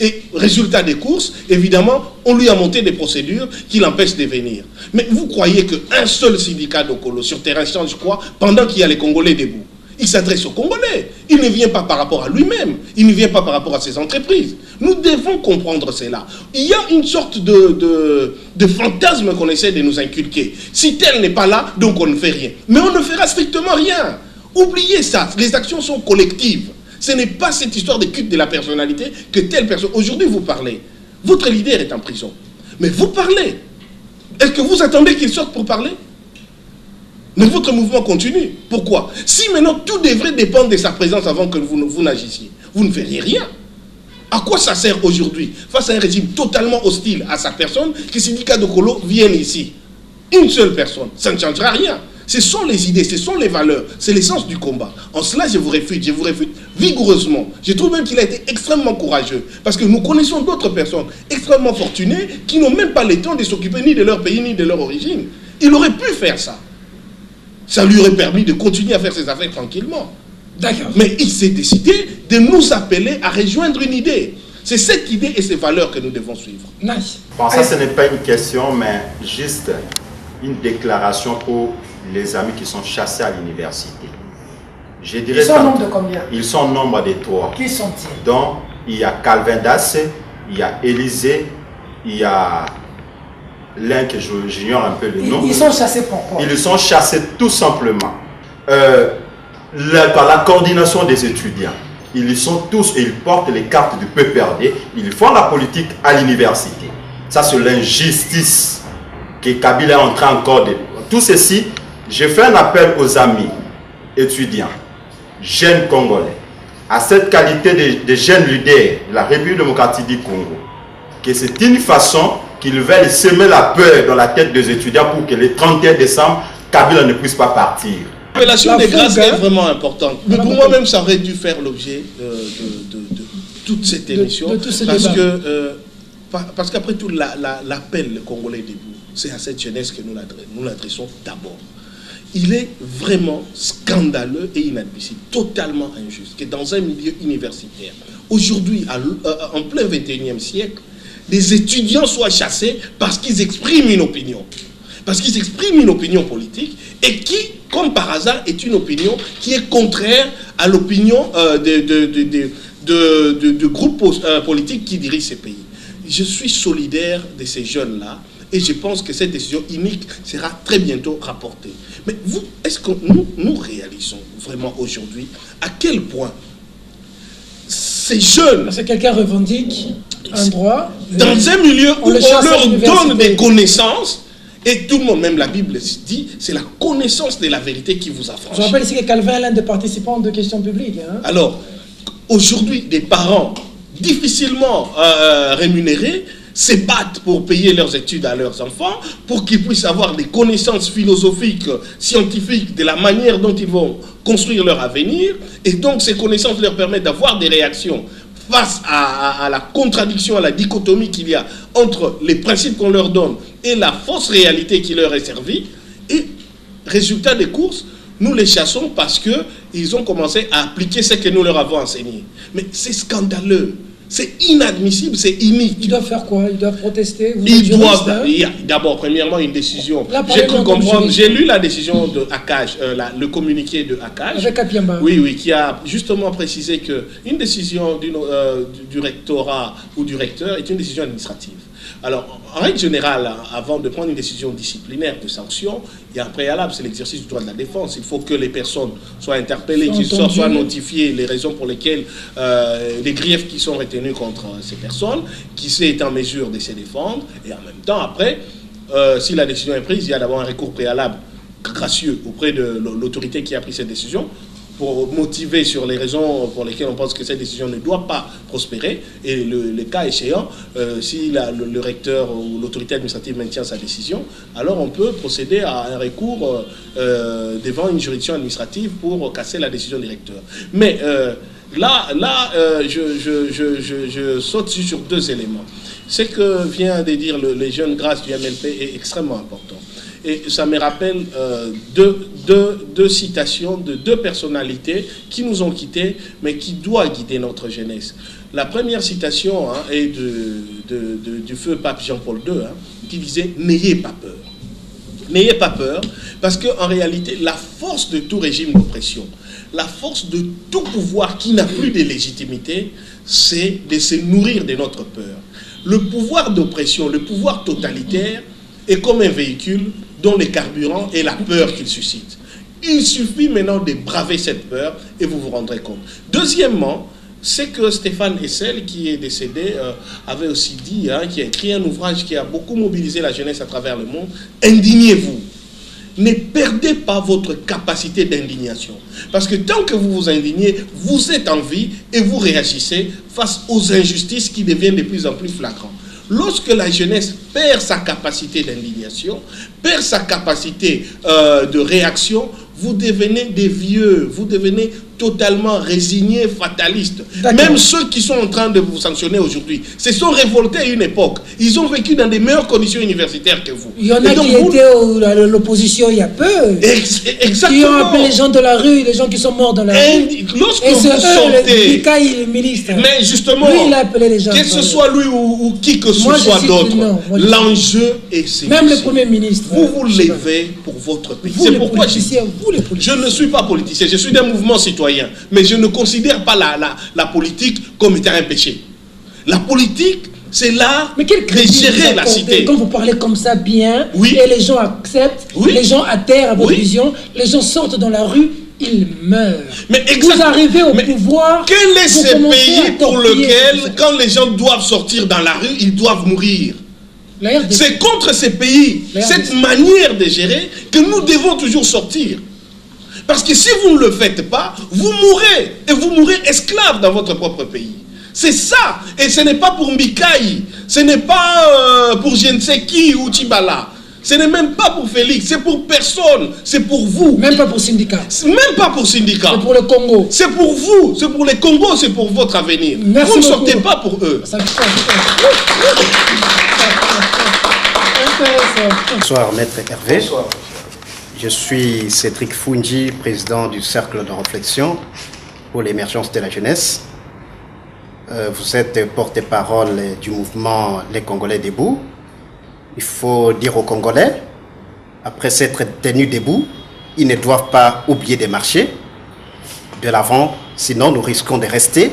Et résultat des courses, évidemment, on lui a monté des procédures qui l'empêchent de venir. Mais vous croyez qu'un seul syndicat d'Okolo sur terrain change quoi pendant qu'il y a les Congolais debout? Il s'adresse aux Congolais. Il ne vient pas par rapport à lui-même. Il ne vient pas par rapport à ses entreprises. Nous devons comprendre cela. Il y a une sorte de fantasme qu'on essaie de nous inculquer. Si tel n'est pas là, donc on ne fait rien. Mais on ne fera strictement rien. Oubliez ça. Les actions sont collectives. Ce n'est pas cette histoire de culte de la personnalité que telle personne... Aujourd'hui, vous parlez. Votre leader est en prison. Mais vous parlez. Est-ce que vous attendez qu'il sorte pour parler? Mais votre mouvement continue. Pourquoi? Si maintenant tout devrait dépendre de sa présence avant que vous n'agissiez, vous ne verriez rien. À quoi ça sert aujourd'hui, face à un régime totalement hostile à sa personne, que le syndicat Dokolo vienne ici? Une seule personne. Ça ne changera rien. Ce sont les idées, ce sont les valeurs, c'est l'essence du combat. En cela, je vous réfute vigoureusement. Je trouve même qu'il a été extrêmement courageux. Parce que nous connaissons d'autres personnes extrêmement fortunées qui n'ont même pas le temps de s'occuper ni de leur pays, ni de leur origine. Il aurait pu faire ça. Ça lui aurait permis de continuer à faire ses affaires tranquillement. D'accord. Mais il s'est décidé de nous appeler à rejoindre une idée. C'est cette idée et ces valeurs que nous devons suivre. Nice. Bon, ça, ce n'est pas une question, mais juste une déclaration pour les amis qui sont chassés à l'université. Je dirais ils sont au nombre de combien? Ils sont au nombre de 3. Qui sont-ils? Donc, il y a Calvin Dasse, il y a Élysée, il y a l'un que j'ignore un peu le nom. Ils sont chassés pourquoi? Ils sont chassés tout simplement par la coordination des étudiants. Ils sont tous, et ils portent les cartes du PPRD, ils font la politique à l'université. Ça, c'est l'injustice que Kabila est en train encore de... Tout ceci, je fais un appel aux amis étudiants, jeunes Congolais, à cette qualité de jeunes leaders de la République démocratique du Congo, que c'est une façon qu'ils veulent semer la peur dans la tête des étudiants pour que le 31 décembre, Kabila ne puisse pas partir. L'appellation des grâces est vraiment importante. Mais pour moi-même, ça aurait dû faire l'objet de toute cette émission. Parce qu'après tout, l'appel le Congolais debout, c'est à cette jeunesse que nous l'adressons d'abord. Il est vraiment scandaleux et inadmissible, totalement injuste, que dans un milieu universitaire, aujourd'hui, en plein 21e siècle, des étudiants soient chassés parce qu'ils expriment une opinion. Parce qu'ils expriment une opinion politique et qui, comme par hasard, est une opinion qui est contraire à l'opinion de groupes politiques qui dirigent ces pays. Je suis solidaire de ces jeunes-là et je pense que cette décision unique sera très bientôt rapportée. Mais vous, est-ce que nous réalisons vraiment aujourd'hui à quel point ces jeunes... Parce que quelqu'un revendique un droit... Dans un milieu où on leur donne des connaissances, et tout le monde, même la Bible dit, c'est la connaissance de la vérité qui vous affranchit. Je rappelle ici que Calvin est l'un des participants de questions publiques. Hein. Alors, aujourd'hui, des parents difficilement rémunérés se battent pour payer leurs études à leurs enfants, pour qu'ils puissent avoir des connaissances philosophiques, scientifiques, de la manière dont ils vont construire leur avenir, et donc ces connaissances leur permettent d'avoir des réactions face à la contradiction, à la dichotomie qu'il y a entre les principes qu'on leur donne et la fausse réalité qui leur est servie. Et résultat des courses, nous les chassons parce qu'ils ont commencé à appliquer ce que nous leur avons enseigné. Mais c'est scandaleux, c'est inadmissible, c'est inique. Ils doivent faire quoi? Ils doivent protester? Ils doivent, il y a d'abord, premièrement, une décision. J'ai cru comprendre, j'ai lu la décision de Akaj, le communiqué de Akaj. Avec Apiamba. Oui, qui a justement précisé qu'une décision du rectorat ou du recteur est une décision administrative. Alors, en règle générale, avant de prendre une décision disciplinaire de sanction, il y a un préalable, c'est l'exercice du droit de la défense. Il faut que les personnes soient interpellées, qu'ils soient notifiées les raisons pour lesquelles, les griefs qui sont retenus contre ces personnes, qui est en mesure de se défendre, et en même temps, après, si la décision est prise, il y a d'abord un recours préalable gracieux auprès de l'autorité qui a pris cette décision, pour motiver sur les raisons pour lesquelles on pense que cette décision ne doit pas prospérer. Et le cas échéant, si le recteur ou l'autorité administrative maintient sa décision, alors on peut procéder à un recours devant une juridiction administrative pour casser la décision du recteur. Mais je saute sur deux éléments. Ce que vient de dire les jeunes grâces du MLP est extrêmement important. Et ça me rappelle deux citations de deux personnalités qui nous ont quittés, mais qui doivent guider notre jeunesse. La première citation est du feu pape Jean-Paul II, qui disait « N'ayez pas peur ». N'ayez pas peur, parce qu'en réalité, la force de tout régime d'oppression, la force de tout pouvoir qui n'a plus de légitimité, c'est de se nourrir de notre peur. Le pouvoir d'oppression, le pouvoir totalitaire, est comme un véhicule dont le carburant est la peur qu'il suscite. Il suffit maintenant de braver cette peur et vous vous rendrez compte. Deuxièmement, c'est que Stéphane Hessel, qui est décédé, avait aussi dit, qui a écrit un ouvrage qui a beaucoup mobilisé la jeunesse à travers le monde, « Indignez-vous ». Ne perdez pas votre capacité d'indignation. Parce que tant que vous vous indignez, vous êtes en vie et vous réagissez face aux injustices qui deviennent de plus en plus flagrantes. Lorsque la jeunesse perd sa capacité d'indignation, perd sa capacité de réaction, vous devenez des vieux, vous devenez totalement résignés, fatalistes. Même ceux qui sont en train de vous sanctionner aujourd'hui se sont révoltés à une époque. Ils ont vécu dans des meilleures conditions universitaires que vous. Il y en a qui étaient à l'opposition il y a peu. Exactement. Qui ont appelé les gens de la rue, les gens qui sont morts dans la rue. Lorsque et vous sortez... le ministre. Mais justement, lui, il a appelé les gens. Que ce soit lui ou qui que ce soit d'autre, l'enjeu est celui-ci. Même le Premier ministre. Vous levez pour votre pays. C'est pourquoi je ne suis pas politicien, je suis d'un mouvement citoyen. Mais je ne considère pas la politique comme étant un péché. La politique, c'est l'art de gérer la cité. Quand vous parlez comme ça bien, oui. Et les gens acceptent, oui. Les gens adhèrent à votre vision, les gens sortent dans la rue, ils meurent. Mais vous arrivez au pouvoir. Quel est ce pays pour lequel, quand les gens doivent sortir dans la rue, ils doivent mourir? C'est contre ces pays, cette manière de gérer, que nous devons toujours sortir. Parce que si vous ne le faites pas, vous mourrez. Et vous mourrez esclave dans votre propre pays. C'est ça. Et ce n'est pas pour Mikaï. Ce n'est pas pour je ne sais qui ou Tibala. Ce n'est même pas pour Félix. C'est pour personne. C'est pour vous. Même pas pour syndicat. Même pas pour syndicat. C'est pour le Congo. C'est pour vous. C'est pour les Congos. C'est pour votre avenir. Merci vous ne beaucoup. sortez pas pour eux. Bonsoir, Maître Hervé. Bonsoir. Je suis Cédric Fungi, président du Cercle de réflexion pour l'émergence de la jeunesse. Vous êtes porte-parole du mouvement Les Congolais debout. Il faut dire aux Congolais, après s'être tenus debout, ils ne doivent pas oublier de marcher de l'avant, sinon nous risquons de rester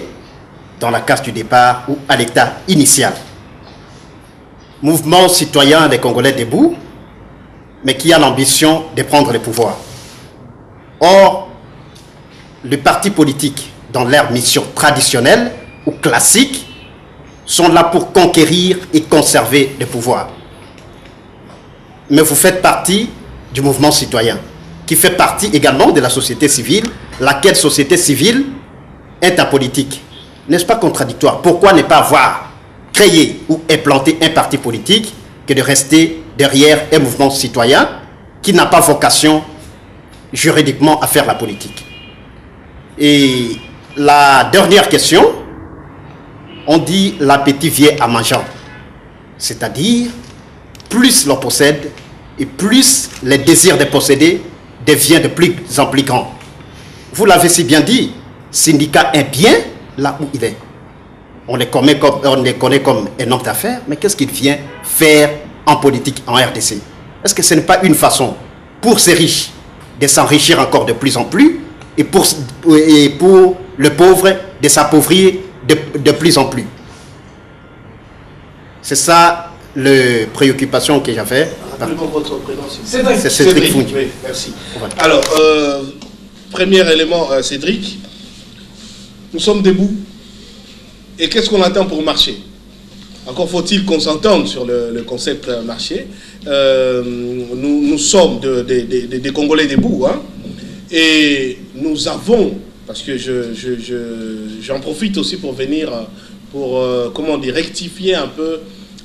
dans la case du départ ou à l'état initial. Mouvement citoyen des Congolais debout, mais qui a l'ambition de prendre le pouvoir. Or, les partis politiques, dans leur mission traditionnelle ou classique, sont là pour conquérir et conserver le pouvoir. Mais vous faites partie du mouvement citoyen, qui fait partie également de la société civile, laquelle société civile est apolitique. N'est-ce pas contradictoire? Pourquoi ne pas avoir créé ou implanté un parti politique que de rester derrière un mouvement citoyen qui n'a pas vocation juridiquement à faire la politique? Et la dernière question, on dit l'appétit vient en mangeant. C'est-à-dire, plus l'on possède et plus le désir de posséder devient de plus en plus grand. Vous l'avez si bien dit, syndicat est bien là où il est. On les connaît comme un homme d'affaires, mais qu'est-ce qu'il vient faire en politique en RDC? Est-ce que ce n'est pas une façon pour ces riches de s'enrichir encore de plus en plus et pour le pauvre de s'appauvrir de plus en plus? C'est ça la préoccupation que j'avais. Rappelez-moi votre prénom. C'est Cédric Fungi. Oui, merci. Alors, premier élément, Cédric, nous sommes debout. Et qu'est-ce qu'on attend pour marcher? Encore faut-il qu'on s'entende sur le concept marché. Nous sommes des Congolais debout. Hein, et nous avons, parce que j'en profite aussi pour venir, pour comment dire, rectifier un peu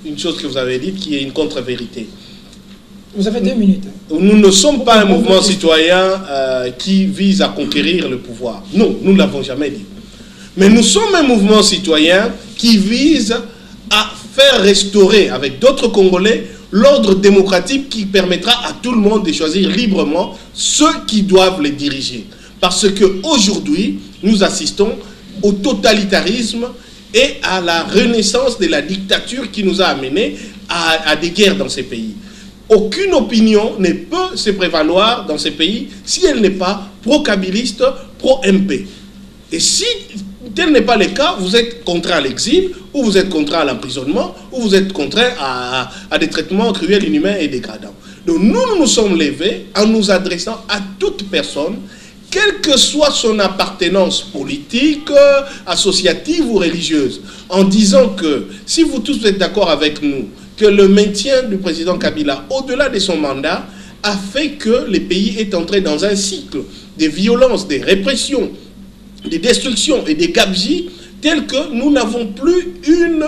une chose que vous avez dite, qui est une contre-vérité. Vous avez 2 minutes. Nous ne sommes pas un mouvement citoyen qui vise à conquérir le pouvoir. Non, nous ne l'avons jamais dit. Mais nous sommes un mouvement citoyen qui vise à faire restaurer avec d'autres Congolais l'ordre démocratique qui permettra à tout le monde de choisir librement ceux qui doivent les diriger. Parce qu'aujourd'hui, nous assistons au totalitarisme et à la renaissance de la dictature qui nous a amenés à des guerres dans ces pays. Aucune opinion ne peut se prévaloir dans ces pays si elle n'est pas pro-kabiliste, pro-MP. Et si tel n'est pas le cas, vous êtes contraint à l'exil, ou vous êtes contraint à l'emprisonnement, ou vous êtes contraint à des traitements cruels, inhumains et dégradants. Donc nous nous sommes levés en nous adressant à toute personne, quelle que soit son appartenance politique, associative ou religieuse, en disant que si vous tous êtes d'accord avec nous, que le maintien du président Kabila, au-delà de son mandat, a fait que le pays est entré dans un cycle de violence, de répression, de destruction et de gabegies, tels que nous n'avons plus une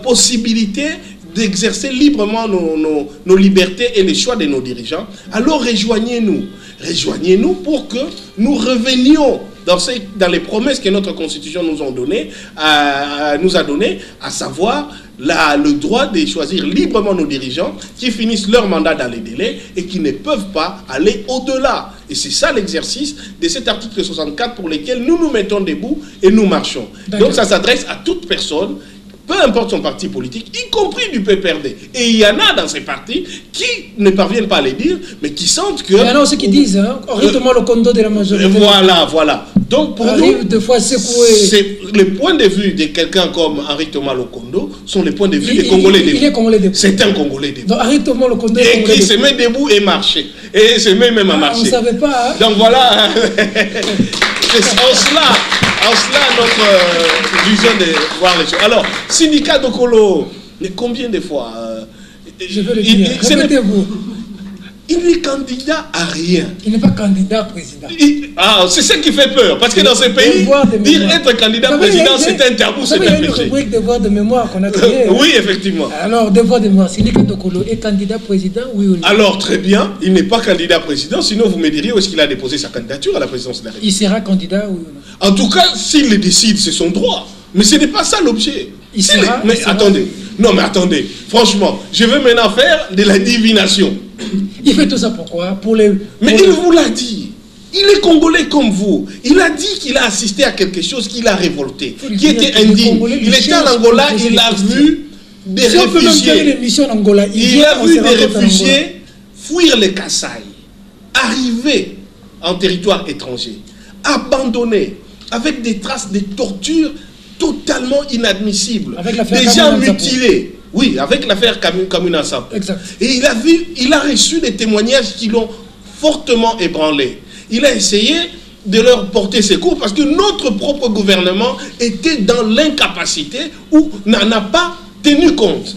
possibilité d'exercer librement nos libertés et les choix de nos dirigeants. Alors rejoignez-nous. Rejoignez-nous pour que nous revenions dans les promesses que notre Constitution nous a données, à savoir le droit de choisir librement nos dirigeants qui finissent leur mandat dans les délais et qui ne peuvent pas aller au-delà. Et c'est ça l'exercice de cet article 64 pour lequel nous nous mettons debout et nous marchons. Donc ça s'adresse à toute personne, peu importe son parti politique, y compris du PPRD. Et il y en a dans ces partis qui ne parviennent pas à les dire, mais qui sentent que... Il y en a aussi qui disent, hein, rythme le condo de la majorité. Voilà. Donc pour nous, c'est le point de vue de quelqu'un comme Henri Thomas Lokondo sont les points de vue des Congolais debout. Il est Congolais debout. C'est un Congolais debout. Donc Henri Thomas Lokondo est Congolais debout. Et qui se met debout et marche. Et se met même à marcher. On ne savait pas. Hein? Donc voilà. C'est en cela notre vision de voir les choses. Alors, syndicat de Colo, mais combien de fois Je veux le dire. Répétez-vous. Il n'est candidat à rien. Il n'est pas candidat président. C'est ça qui fait peur. Parce que dans ce pays, dire être candidat président, c'est un tabou, c'est un péché. Il y a une rubrique devoir de mémoire qu'on a créée. Oui, effectivement. Alors, devoir de mémoire, Sindika Dokolo est candidat président, oui ou non? Alors, très bien, il n'est pas candidat président, sinon vous me diriez où est-ce qu'il a déposé sa candidature à la présidence de la République. Il sera candidat, oui ou non? En tout cas, s'il le décide, c'est son droit. Mais ce n'est pas ça l'objet. Attendez. Non, mais attendez. Franchement, je veux maintenant faire de la divination. Il fait tout ça pourquoi? Mais il vous l'a dit. Il est congolais comme vous. Il a dit qu'il a assisté à quelque chose qui l'a révolté, qui était indigne. Il était en Angola, il a vu des réfugiés. Il a vu des réfugiés fuir les Kasaï, arriver en territoire étranger, abandonnés, avec des traces de torture totalement inadmissibles. Des gens mutilés. Oui, avec l'affaire Kamuna Sampo. Et il a reçu des témoignages qui l'ont fortement ébranlé. Il a essayé de leur porter secours parce que notre propre gouvernement était dans l'incapacité ou n'en a pas tenu compte.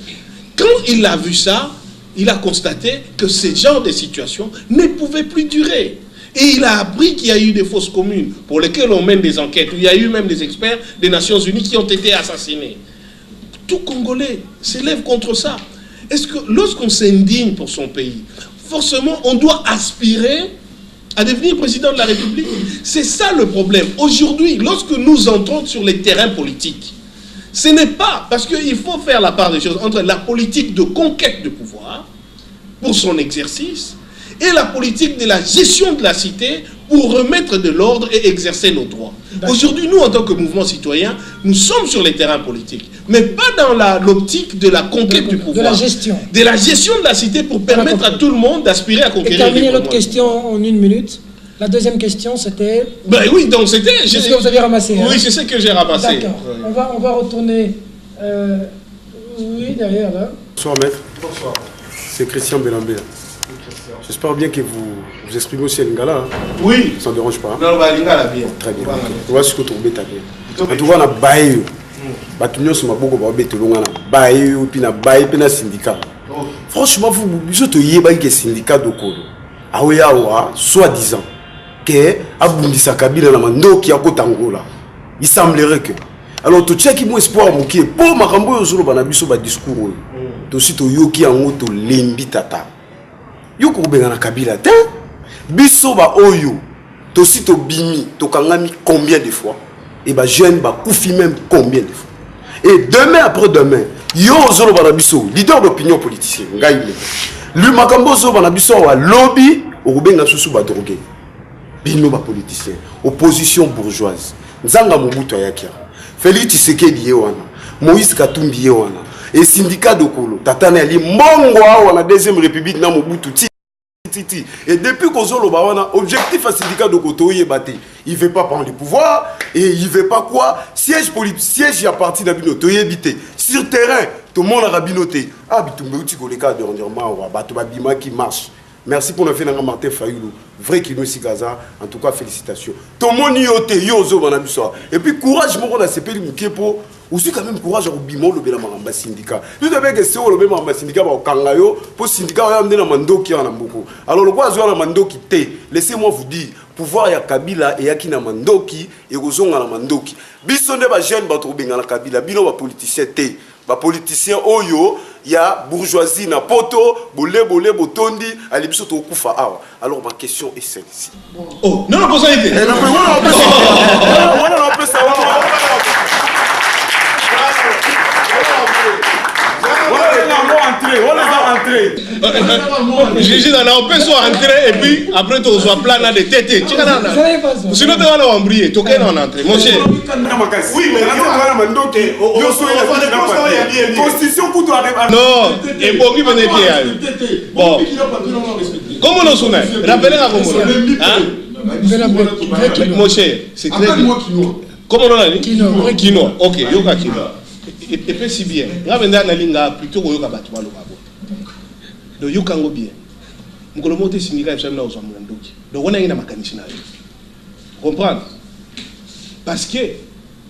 Quand il a vu ça, il a constaté que ce genre de situation ne pouvait plus durer. Et il a appris qu'il y a eu des fausses communes pour lesquelles on mène des enquêtes, où il y a eu même des experts des Nations Unies qui ont été assassinés. Tout Congolais s'élève contre ça. Est-ce que lorsqu'on s'indigne pour son pays, forcément on doit aspirer à devenir président de la République? C'est ça le problème. Aujourd'hui, lorsque nous entrons sur les terrains politiques, ce n'est pas parce qu'il faut faire la part des choses entre la politique de conquête de pouvoir pour son exercice et la politique de la gestion de la cité pour remettre de l'ordre et exercer nos droits. Aujourd'hui, nous, en tant que mouvement citoyen, nous sommes sur les terrains politiques, mais pas dans l'optique de la conquête du pouvoir. De la gestion. De la gestion de la cité pour permettre à tout le monde d'aspirer à conquérir. Et terminer l'autre question en 1 minute. La deuxième question, c'était... Ben oui, donc c'était... C'est ce que vous avez ramassé. Oui, c'est ce que j'ai ramassé. D'accord. Oui. On va retourner... oui, derrière, là. Bonsoir, maître. Bonsoir. C'est Christian Belambé. J'espère bien que vous exprimez aussi à Lingala. Hein. Oui. Ça ne dérange pas. Non, bah, Lingala bien. Très bien. On va se retrouver bien. En tout cas, on a baillé. Batunyo sur ma boko ba beto longa na baillé puis na baillé puis na syndicat. Franchement, vous êtes yeba que syndicat dokolo. Aoya wa soi-disant que abundisa Kabila na mandoki ya kotangola. Il semblerait que alors tu check mon espoir moki pour makambo yo zolo bana biso ba discours. To si to yoki yango to lembi tata. Yoko benga na Kabila te biso ba oyo to si to bimi to kangami combien de fois et ba jeune ba koufi même combien de fois et demain après demain yo zolo bana biso leader d'opinion politicien ngai lui makambo zo bana biso wa lobby o benga susu ba drogué bino ba politicien opposition bourgeoise nzanga Mobutu ayakia Félix Tshisekedi wana Moïse Katumbi wana et syndicat de Kolo tatana ali mbongo wana deuxième république na Mobutu et depuis qu'on a le objectif à syndicat de Kotoye Baté, il ne veut pas prendre le pouvoir et il ne veut pas quoi siège politique, siège à partir d'Abinoto habité sur terrain, tout le monde a rabinoté. Ah, bitumbe les cas de rendement, Batubabima qui marche. Merci pour nous faire un Martin Fayoulou, vrai qu'il nous Gaza. En tout cas, félicitations. Tout le monde y yozo et puis courage, mon a CP Moukepo. Aussi quand même courage au bimon le bela maramba syndicat. Tout avec que c'est le même maramba syndicat au kangayo pour syndicat ya mdena mandoki en amboko. Alors le quoi zo na mandoki te. Laissez-moi vous dire pouvoir ya Kabila et ya kina mandoki et ozonga na mandoki. Biso ne ba jeune ba to benga na Kabila bino ba politicien te. Ba politicien oyo ya bourgeoisie na poto bolé botondi ali biso to kufa awa. Alors ma question est celle-ci. Oh, non pas ça idée. Non on peut savoir. J'ai dans la soit entrer et puis après tu reçois plein de têtes. Sinon tu vas l'embryer, tu es en entrée. Mon cher. Oui, mais constitution pour toi. Non, et pour qui venez bien. Bon. Comment on sonne? Rappelez-moi comment. Mon cher, c'est très bien. Comment on a dit? Kino. Ok, yoga kino. Et puis si bien, Ravenda Nalinga plutôt que Yoka Batuma Lobabo. Donc Yokango bien. Mukolomote Sindika et Femna aux Amandoki. Donc on a une mécanisme. Comprendre? Parce que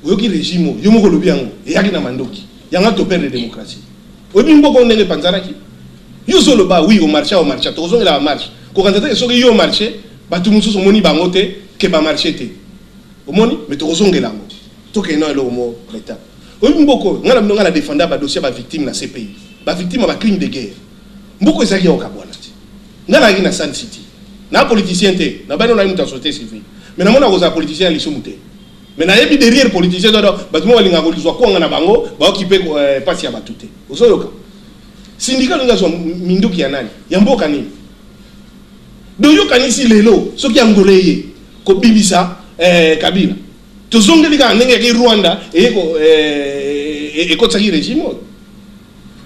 Yoki régime, Yomokolobiango, et Yakina Mandoki. Yanga topère de démocratie. Obimbo Gondé Panzaraki. Yo zoloba oui au marché to zonga la marche ko kantata so yo marché ba tout mususu moni bango te ke ba marché te omoni mais to zonga la ngo to ke no lo mo l'état o mboko ngala mnonga la défendre ba dossier ba victime na CPI ba victime ba crime de guerre mboko ezaki o kabwana ti ngala ki na Sun City na politicien te na ba no na muta société civile mais na mona ko za politicien li sumute mais na yebi derrière politicien do ba tumo walinga ko lizwa ko ngana bango ba occuper passe ya batute ozoyoka syndicat nga zo minduki ya nani ya mboka nini do yo kanisi lelo soki angoleye ko bibisa Kabila to zongeli ka ndenge ki Rwanda ko tsaki régime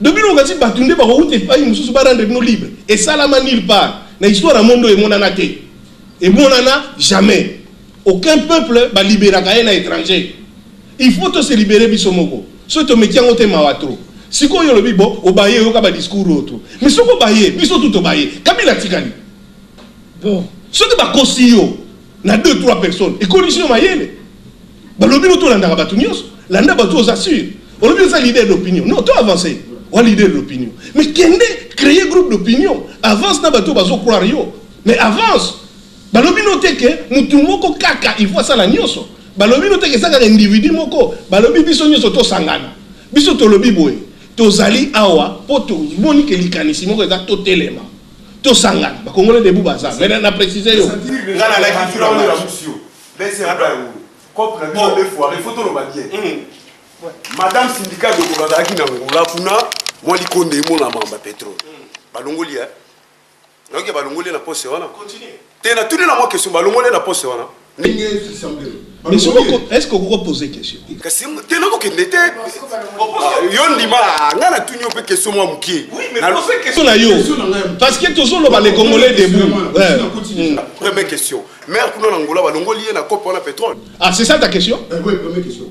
do bino ngati batunde ba ko ute pa mususu ba rendre no libre et ça la nulle part na histoire ya mondo e monana te et monana jamais aucun peuple va libérer un étranger. Il faut se libérer bisomoko. So to mekia ngote mawatro. Siko yo lobi bo obaye yo ka ba discours auto. Mais soko baye, biso tout obaye. Kabila tikali. Bon, so te ba kosiyo na 2-3 personnes. Et condition mayele. Ba lobi no to landa ba tunios, landa ba to assure. On lobi ça leader d'opinion. Non, to avancer. On leader d'opinion. Mais kende créer groupe d'opinion. Avance na ba to bazo croire yo. Mais avance. Balobi note ke mutu moko kaka il faut ça la nyoso. Balobi note ke ça ka individu moko. Balobi biso nyoso to sangana. Biso to lobi boye. To zali awa poto moni ke likanisi moko eza to telema. To sangana. Ba Congolais debout baza. Mais na préciser yo. Ngana la culture on la musio. Laissez un peu. Cop la bio deux fois, les photos le bagien. Madame syndicat de Kolada ki na ngola kuna moi likonde mo na mamba pétrole. Balongoli hein. Donc balongoli na poste wana. Continue. T'as tout la question, bah l'homme la poste voilà. Mais est-ce que vous posez question? T'es non que n'était. Yon dima, n'a la tout n'y a question moi mouki. Oui, mais posez question là yo. Parce que toujours le les Congolais debout. Première question. Mère qu'on a l'Angola, bah l'Angolie na cop on a pétrole. Ah c'est ça ta question? Oui, première question.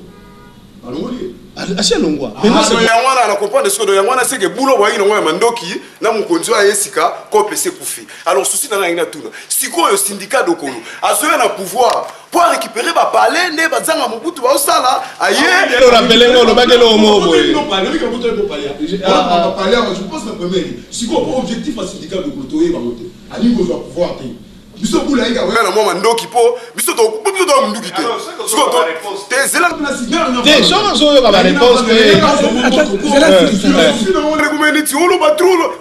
L'Angolie. Assez longwa. Maintenant c'est yangwana na comprendre ce que yangwana c'est que boulot wa ino ngwa mandoki na mukonzo ya Yesika ko PC kufi. Alors souci na ngina tuna. Siko yo syndicat dokolo. Azoya na pouvoir pour récupérer ba palais ne ba zanga Mobutu ba osala aye. Le rappeler ngo lo bagelo mo boy. Non pas, le mec Mobutu ko palais. Ah palais je pense la première. Siko objectif à syndicat dokolo toye ba moté. Ani ko pouvoir te. Biso bula inga wana mwa mandoki po biso to munduki te. Siko to te zela na signal na. Te so yo ba réponse que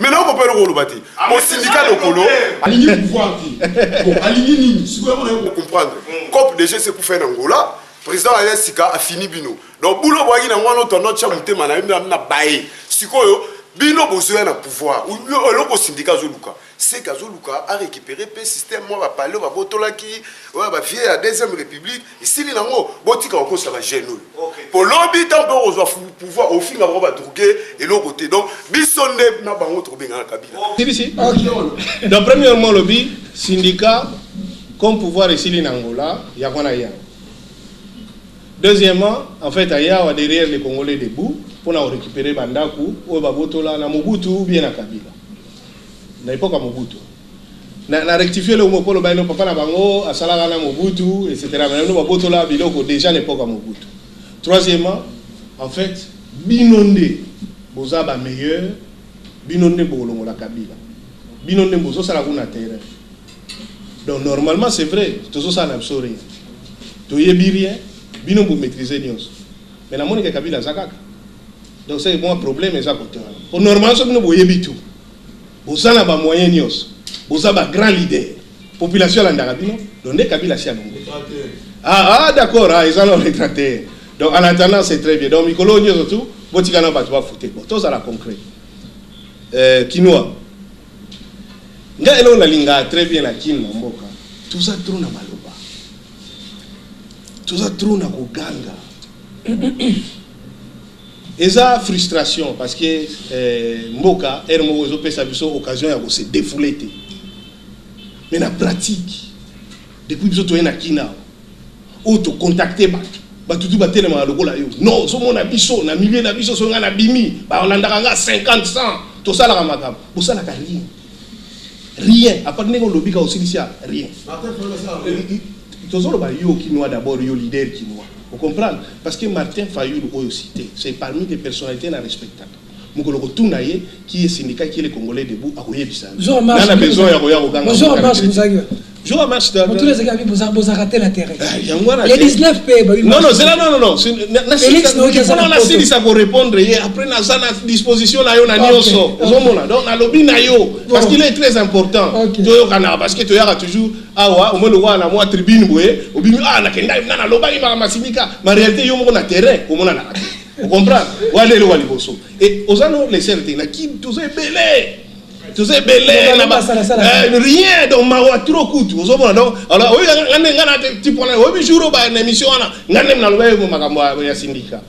mais là on peut le rebâtir. Mon syndicat de colo aligner pouvoir bon aligner nini siko on comprendre. Cop déjà c'est pour faire Angola. Président Alesika a fini bino. Donc boulot boyi na ngwana to no cha mutema na bae. Siko yo bino besoin na pouvoir. Ou le syndicat Zoluka. C'est qu'Azoluka a récupéré le système, moi, va parler, va voter là qui, va fier à la deuxième république. Ici, il y a un botika encore ça va gêner. Pour l'objet, tant qu'on va pouvoir au fin on va trouver et l'autre côté. Donc, bisonne n'a pas autre bien à la cabine. Donc, premièrement, le syndicat, comme pouvoir ici en Angola, il y a quoi là. Deuxièmement, en fait, il y a derrière les Congolais debout pour récupérer Bandaku, ou va voter là, na Mobutu ou bien na Kabila. Na époque à Mobutu. Na rectifier le mot pour le baino papa na bango asala na Mobutu etc. Mais nous Mobutu là biloko déjà l'époque à Mobutu. Troisièmement, en fait, binonde boza ba meilleur, binonde bolongo la Kabila. Binonde bozo sala kuna terrain. Donc normalement c'est vrai, tout ça n'a rien. To yebi rien, bino bo maîtriser nyos. Mais la monnaie Kabila zakaka. Donc c'est bon problème et ça côté. Pour normalement ça bino bo yebi tout. Vous avez des moyens, vous avez un grand leader. La population est en donc Kabila est ah d'accord, ils ont retraité. Donc en attendant, c'est très bien. Donc, Mikolo, nous surtout, vous avez un bateau à foutre. Tout ça, c'est concret. Quinoa. Nous avons très bien la quinoa. Tout ça, trop na maloba. Tout ça, trop na koganga. Et ça, frustration, parce que Mboka, Hermo, ils ont occasion de se défouler. Mais la pratique, depuis que tu es Kina, ou tu contactes, tu vas te non, ce mon abisso, na millier d'abisso, on a bimi, on a 50, 100, tout ça, la ramagam. Pour ça, la rien. Rien. À part que nous lobby aussi, rien. Tu as le Kinois d'abord, le leader Kinois. Vous comprenez? Parce que Martin Fayulu aussi, c'est parmi les personnalités respectables. mokolo kotunaye qui est syndicat qui est le Congolais debout a koyebisa on a besoin ya koya kokanga bonjour marche vous jour marche tous les gars vous raté la terre les 19 pays non c'est là non na sili ça pour répondre après na ça na disposition na yo na nyonso ozomona donc na lobby na yo parce qu'il est très important to kana parce que to yaka toujours awa au moins le na moi tribune boye obimi na kenda na loba ima masindika ma réalité yo moko na terrain au mona na vous comprenez wale le wali boso et ozano les certes na ki tous belé rien donc ma trop coûte vous avez donc alors oui ngana type on a jour ba na émission na ngane na loba makambo ya syndicat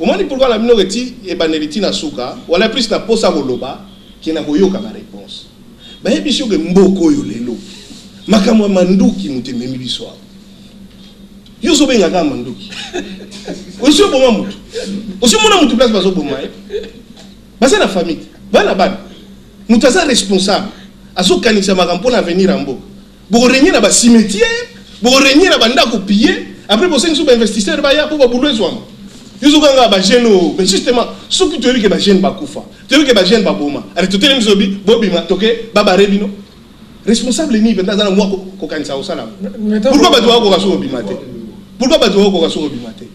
au moins pourquoi la minorité et baneliti na suka wala plus na posa boloba qui na koyoka ma réponse ba yebiso ke mboko yo lelo makambo manduki mutememi biso yo so benga kama manduki aussi bon mutu aussi mona mutu place bazo boma basa na famille bana bana mutaza responsable azo kanisa makampo na venir en mboka bo renyer na ba cimetière bo renyer na banda ko piller après bo sengi ba investisseur ba ya po ba bulwezo ama yuzo kanga ba jeune mais justement ce qui te dit que ba jeune ba kufa te dit que ba jeune ba boma ale to tele mzobi bobima toke baba rebino responsable ni benda na moi ko kanisa o sala pourquoi ba doa ko kaso bimate pourquoi ba doa ko kaso bimate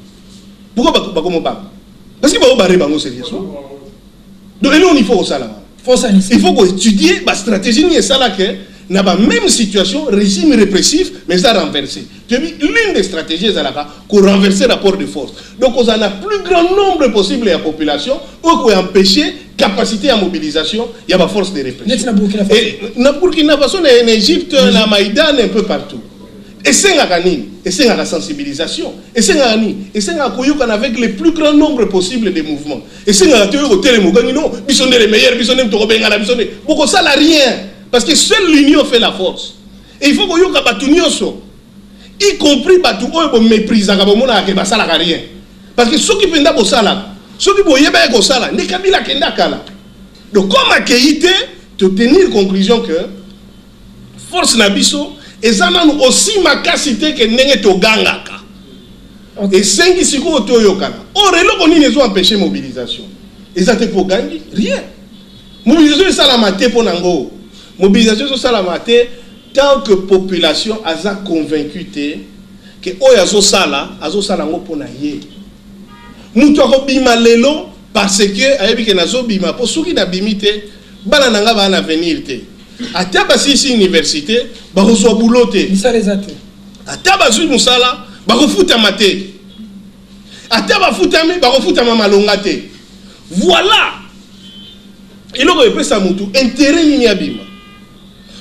pourquoi ba ko mo ba parce que ba reba ngo sérieusement donc nous il faut au sala il faut étudier la stratégie ni ça là que n'a pas même situation régime répressif mais ça renversé. L'une des stratégies c'est là qu'on renverser rapport de force. Donc on a le plus grand nombre possible de la population ou qu'on empêcher capacité à mobilisation, il y a pas force de répression. Et na Burkina Faso, en Égypte, na Maïdan un peu partout. Et c'est la sensibilisation. Et c'est avec le plus grand nombre possible de mouvements. Et c'est la ils sont les meilleurs, ils sont les beaucoup ça n'a rien. Parce que seule l'union fait la force. Et il faut que vous y compris que vous méprisez ça n'a rien. Parce que ceux qui pendant pour ça, ceux qui voyaient bien ça, n'est qu'à la kenda kala. Donc comme accueillir, te tenir conclusion que force nabiso et ça n'a aussi ma capacité que n'est to gangaka. Et 5 siko to yokana. Or et là on ont empêché mobilisation. Et ça te pour gagner rien. Mobilisation ça la maté pour nango. Mobilisation ça la maté tant que population a convaincu que oyazo sala ngo pour na ye. Mutu akobima lelo parce que ayebi ke nazo bima pour ceux qui na bimité bana nanga ba na avenir te. Ata basi ici université ba reçoit boulot te. Ça les a te. Ata basu musala ba refuta mate. Ata ba futami ba refuta malonga te. Voilà. Et là ko pesa mutu intérêt ni abima.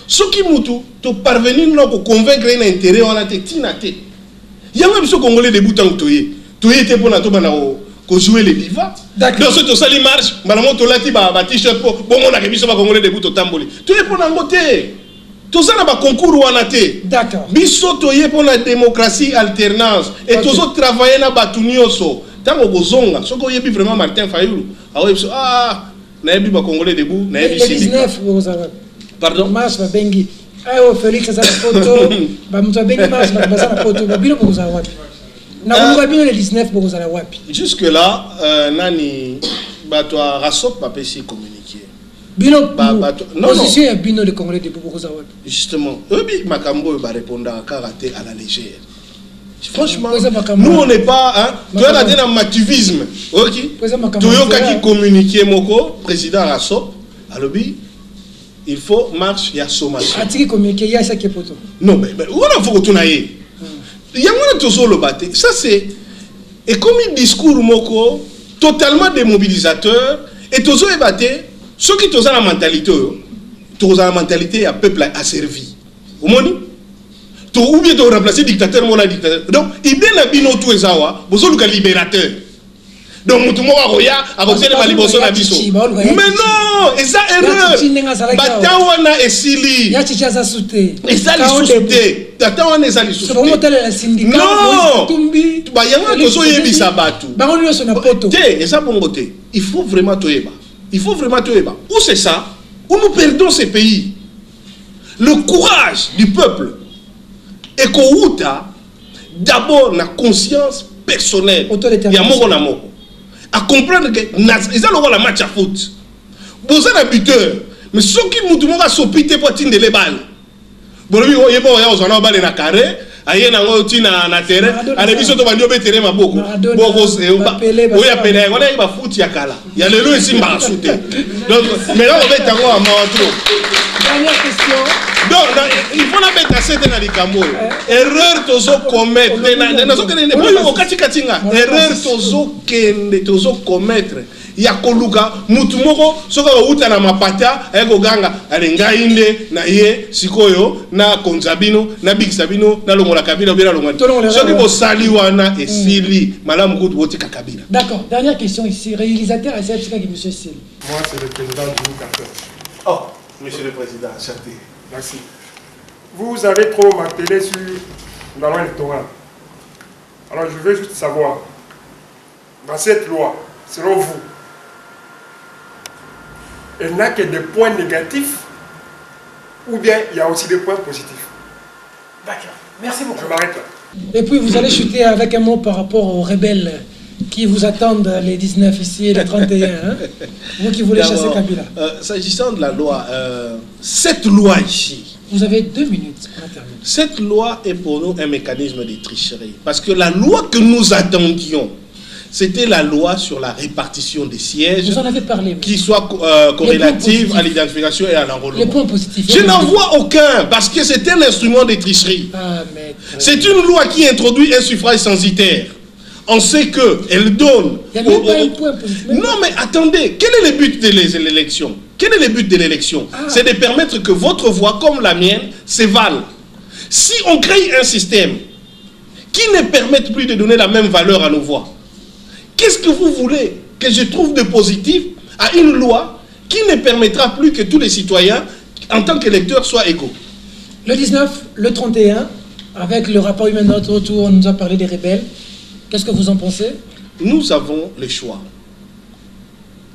Ce qui mutu to parvenir no ko convaincre un intérêt on a te tinate. Yango biso congolais de bouton toyé. Toyé te pona to bana ko jouer les viva. Dans ce sali marche, malamo to lati ba t-shirt po bon on a que biso ba congolais de bouton tamboli. Toyé pona ngote. To ça na ba concours wana te. D'accord. Biso toyé pour la démocratie alternance et tous autres travailler na batunioso. Tango bozonga, soko yebi vraiment Martin Fayulu. Ah, na yebi ba congolais debout, na yebi syndicat. Pardon. Mas va bengi. Ayo Félix ça photo. Ba muto bengi mas ba ça photo. Ba bino boza wapi. Na ko bino le 19 boza la wapi. Jusque là nani ba to rasop pa pesi communiquer. Bino non position ya bino le Congolais de boza wapi. Justement, obi makambo ba répondre à karaté à la légère. Franchement, nous on n'est pas hein, tu as dit dans activisme. OK. Tu yoka qui communiquer moko président rasop alobi il faut marche ya sommation. Atiki communiquer ya ça qui poto. Non mais on faut que tu naie. Il y a un tozo le batté. Ça c'est et comme un discours moko totalement démobilisateur et tozo est batté ceux qui tozo la mentalité à peuple asservi. Vous moni ou bien de remplacer dictateur mon dictateur. Donc il bien la bino tout ezawa bozo le libérateur. Donc tout le monde a reçu les maliboso na biso. Mais non, et ça erreur. Batawana esili. Ya chichaza sute. Et ça les sute. Batawana esali sute. Comment tel la syndicat? Non. Ba yanga tozo yebisa batu. Ba on lui sona poto. Et ça bon côté. Il faut vraiment toyeba. Il faut vraiment toyeba. Où c'est ça? Où nous perdons ces pays. Le courage du peuple. Et qu'on d'abord la conscience personnelle. Il y a moko na moko. à comprendre que ils ont le match à foot. Vous êtes un buteur, mais ceux qui nous ont sopité pour tirer les balles. Bon, oui, il y a un balle dans carré, il y a un terrain, il y a biso to bandio betere maboko. Boko oui appelé, on a foot yakala. Il y a le lieu ici m'a sauté. Donc mais là on va être en trop. Dernière question. Donc il faut la mettre à cette dans les camos. Erreur tozo commettre. Erreur tozo commettre. Ya koluka mutu moko soka uta na mapata eko ganga alenga inde na ye sikoyo na konzabino na bixabino na longola kabila bien longola soki bo sali wana esili malamu kutu botika kabila. D'accord, dernière question ici, réalisateur et c'est monsieur Sil. Moi c'est le président du Groupe. Oh, monsieur le président, enchanté. Merci. Vous avez trop martelé sur la loi électorale. Alors je veux juste savoir, dans cette loi, selon vous, elle n'a que des points négatifs ou bien il y a aussi des points positifs? D'accord, merci beaucoup. Je m'arrête là. Et puis vous allez chuter avec un mot par rapport aux rebelles qui vous attendent les 19 ici et les 31. Hein? Vous qui voulez chasser Kabila. S'agissant de la loi, cette loi ici, vous avez 2 minutes pour terminer. Cette loi est pour nous un mécanisme de tricherie. Parce que la loi que nous attendions, c'était la loi sur la répartition des sièges. Vous en avez parlé. Qui soit corrélative à l'identification et à l'enrôlement. Les points positifs. Je n'en vois aucun, parce que c'est un instrument de tricherie. C'est une loi qui introduit un suffrage censitaire. On sait qu'elle donne... Il n'y a même pas un point positif. Non, mais attendez, quel est le but de l'élection? Quel est le but de l'élection? C'est de permettre que votre voix, comme la mienne, s'évale. Si on crée un système qui ne permette plus de donner la même valeur à nos voix, qu'est-ce que vous voulez que je trouve de positif à une loi qui ne permettra plus que tous les citoyens, en tant qu'électeurs, soient égaux? Le 19, le 31, avec le rapport humain de notre retour, on nous a parlé des rebelles. Qu'est-ce que vous en pensez? Nous avons le choix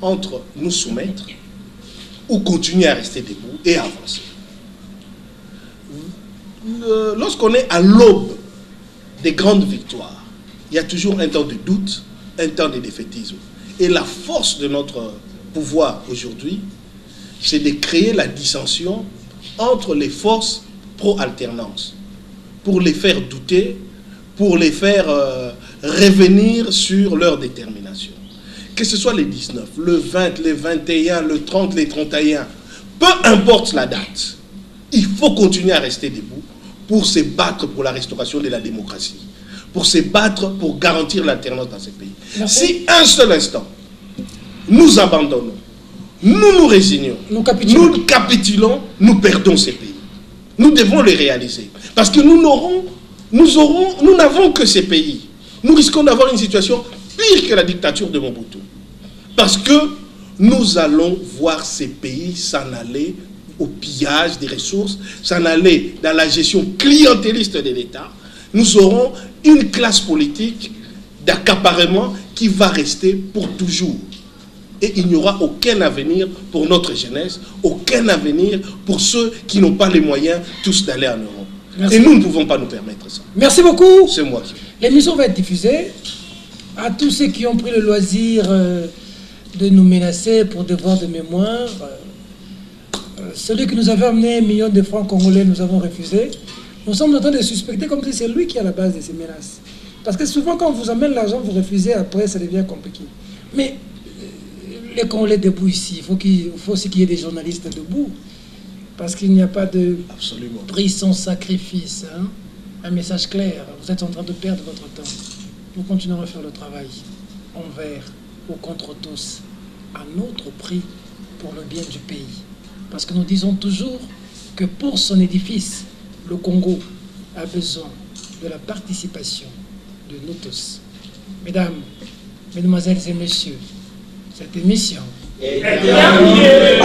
entre nous soumettre ou continuer à rester debout et avancer. Lorsqu'on est à l'aube des grandes victoires, il y a toujours un temps de doute, un temps de défaitisme. Et la force de notre pouvoir aujourd'hui, c'est de créer la dissension entre les forces pro-alternance, pour les faire douter, pour les faire revenir sur leur détermination. Que ce soit les 19, le 20, les 21, le 30, les 31, peu importe la date, il faut continuer à rester debout pour se battre pour la restauration de la démocratie, pour se battre pour garantir l'alternance dans ce pays. Merci. Si un seul instant, nous abandonnons, nous nous résignons, nous capitulons, nous perdons ces pays. Nous devons les réaliser. Parce que nous n'avons que ces pays. Nous risquons d'avoir une situation pire que la dictature de Mobutu. Parce que nous allons voir ces pays s'en aller au pillage des ressources, s'en aller dans la gestion clientéliste de l'État. Nous aurons une classe politique d'accaparement qui va rester pour toujours. Et il n'y aura aucun avenir pour notre jeunesse, aucun avenir pour ceux qui n'ont pas les moyens tous d'aller en Europe. Merci. Et nous ne pouvons pas nous permettre ça. Merci beaucoup. C'est moi qui... L'émission va être diffusée. À tous ceux qui ont pris le loisir de nous menacer pour devoir de mémoire, celui qui nous avait amené 1 million de francs congolais, nous avons refusé. Nous sommes en train de suspecter comme si c'est lui qui est à la base de ces menaces. Parce que souvent quand on vous amène l'argent, vous refusez, après ça devient compliqué. Mais les Congolais debout ici, il faut aussi qu'il y ait des journalistes debout. Parce qu'il n'y a pas de prix sans sacrifice. Hein? Un message clair, vous êtes en train de perdre votre temps. Nous continuerons à faire le travail envers ou contre tous, à notre prix, pour le bien du pays. Parce que nous disons toujours que pour son édifice, le Congo a besoin de la participation de nous tous. Mesdames, mesdemoiselles et messieurs, cette émission est terminée.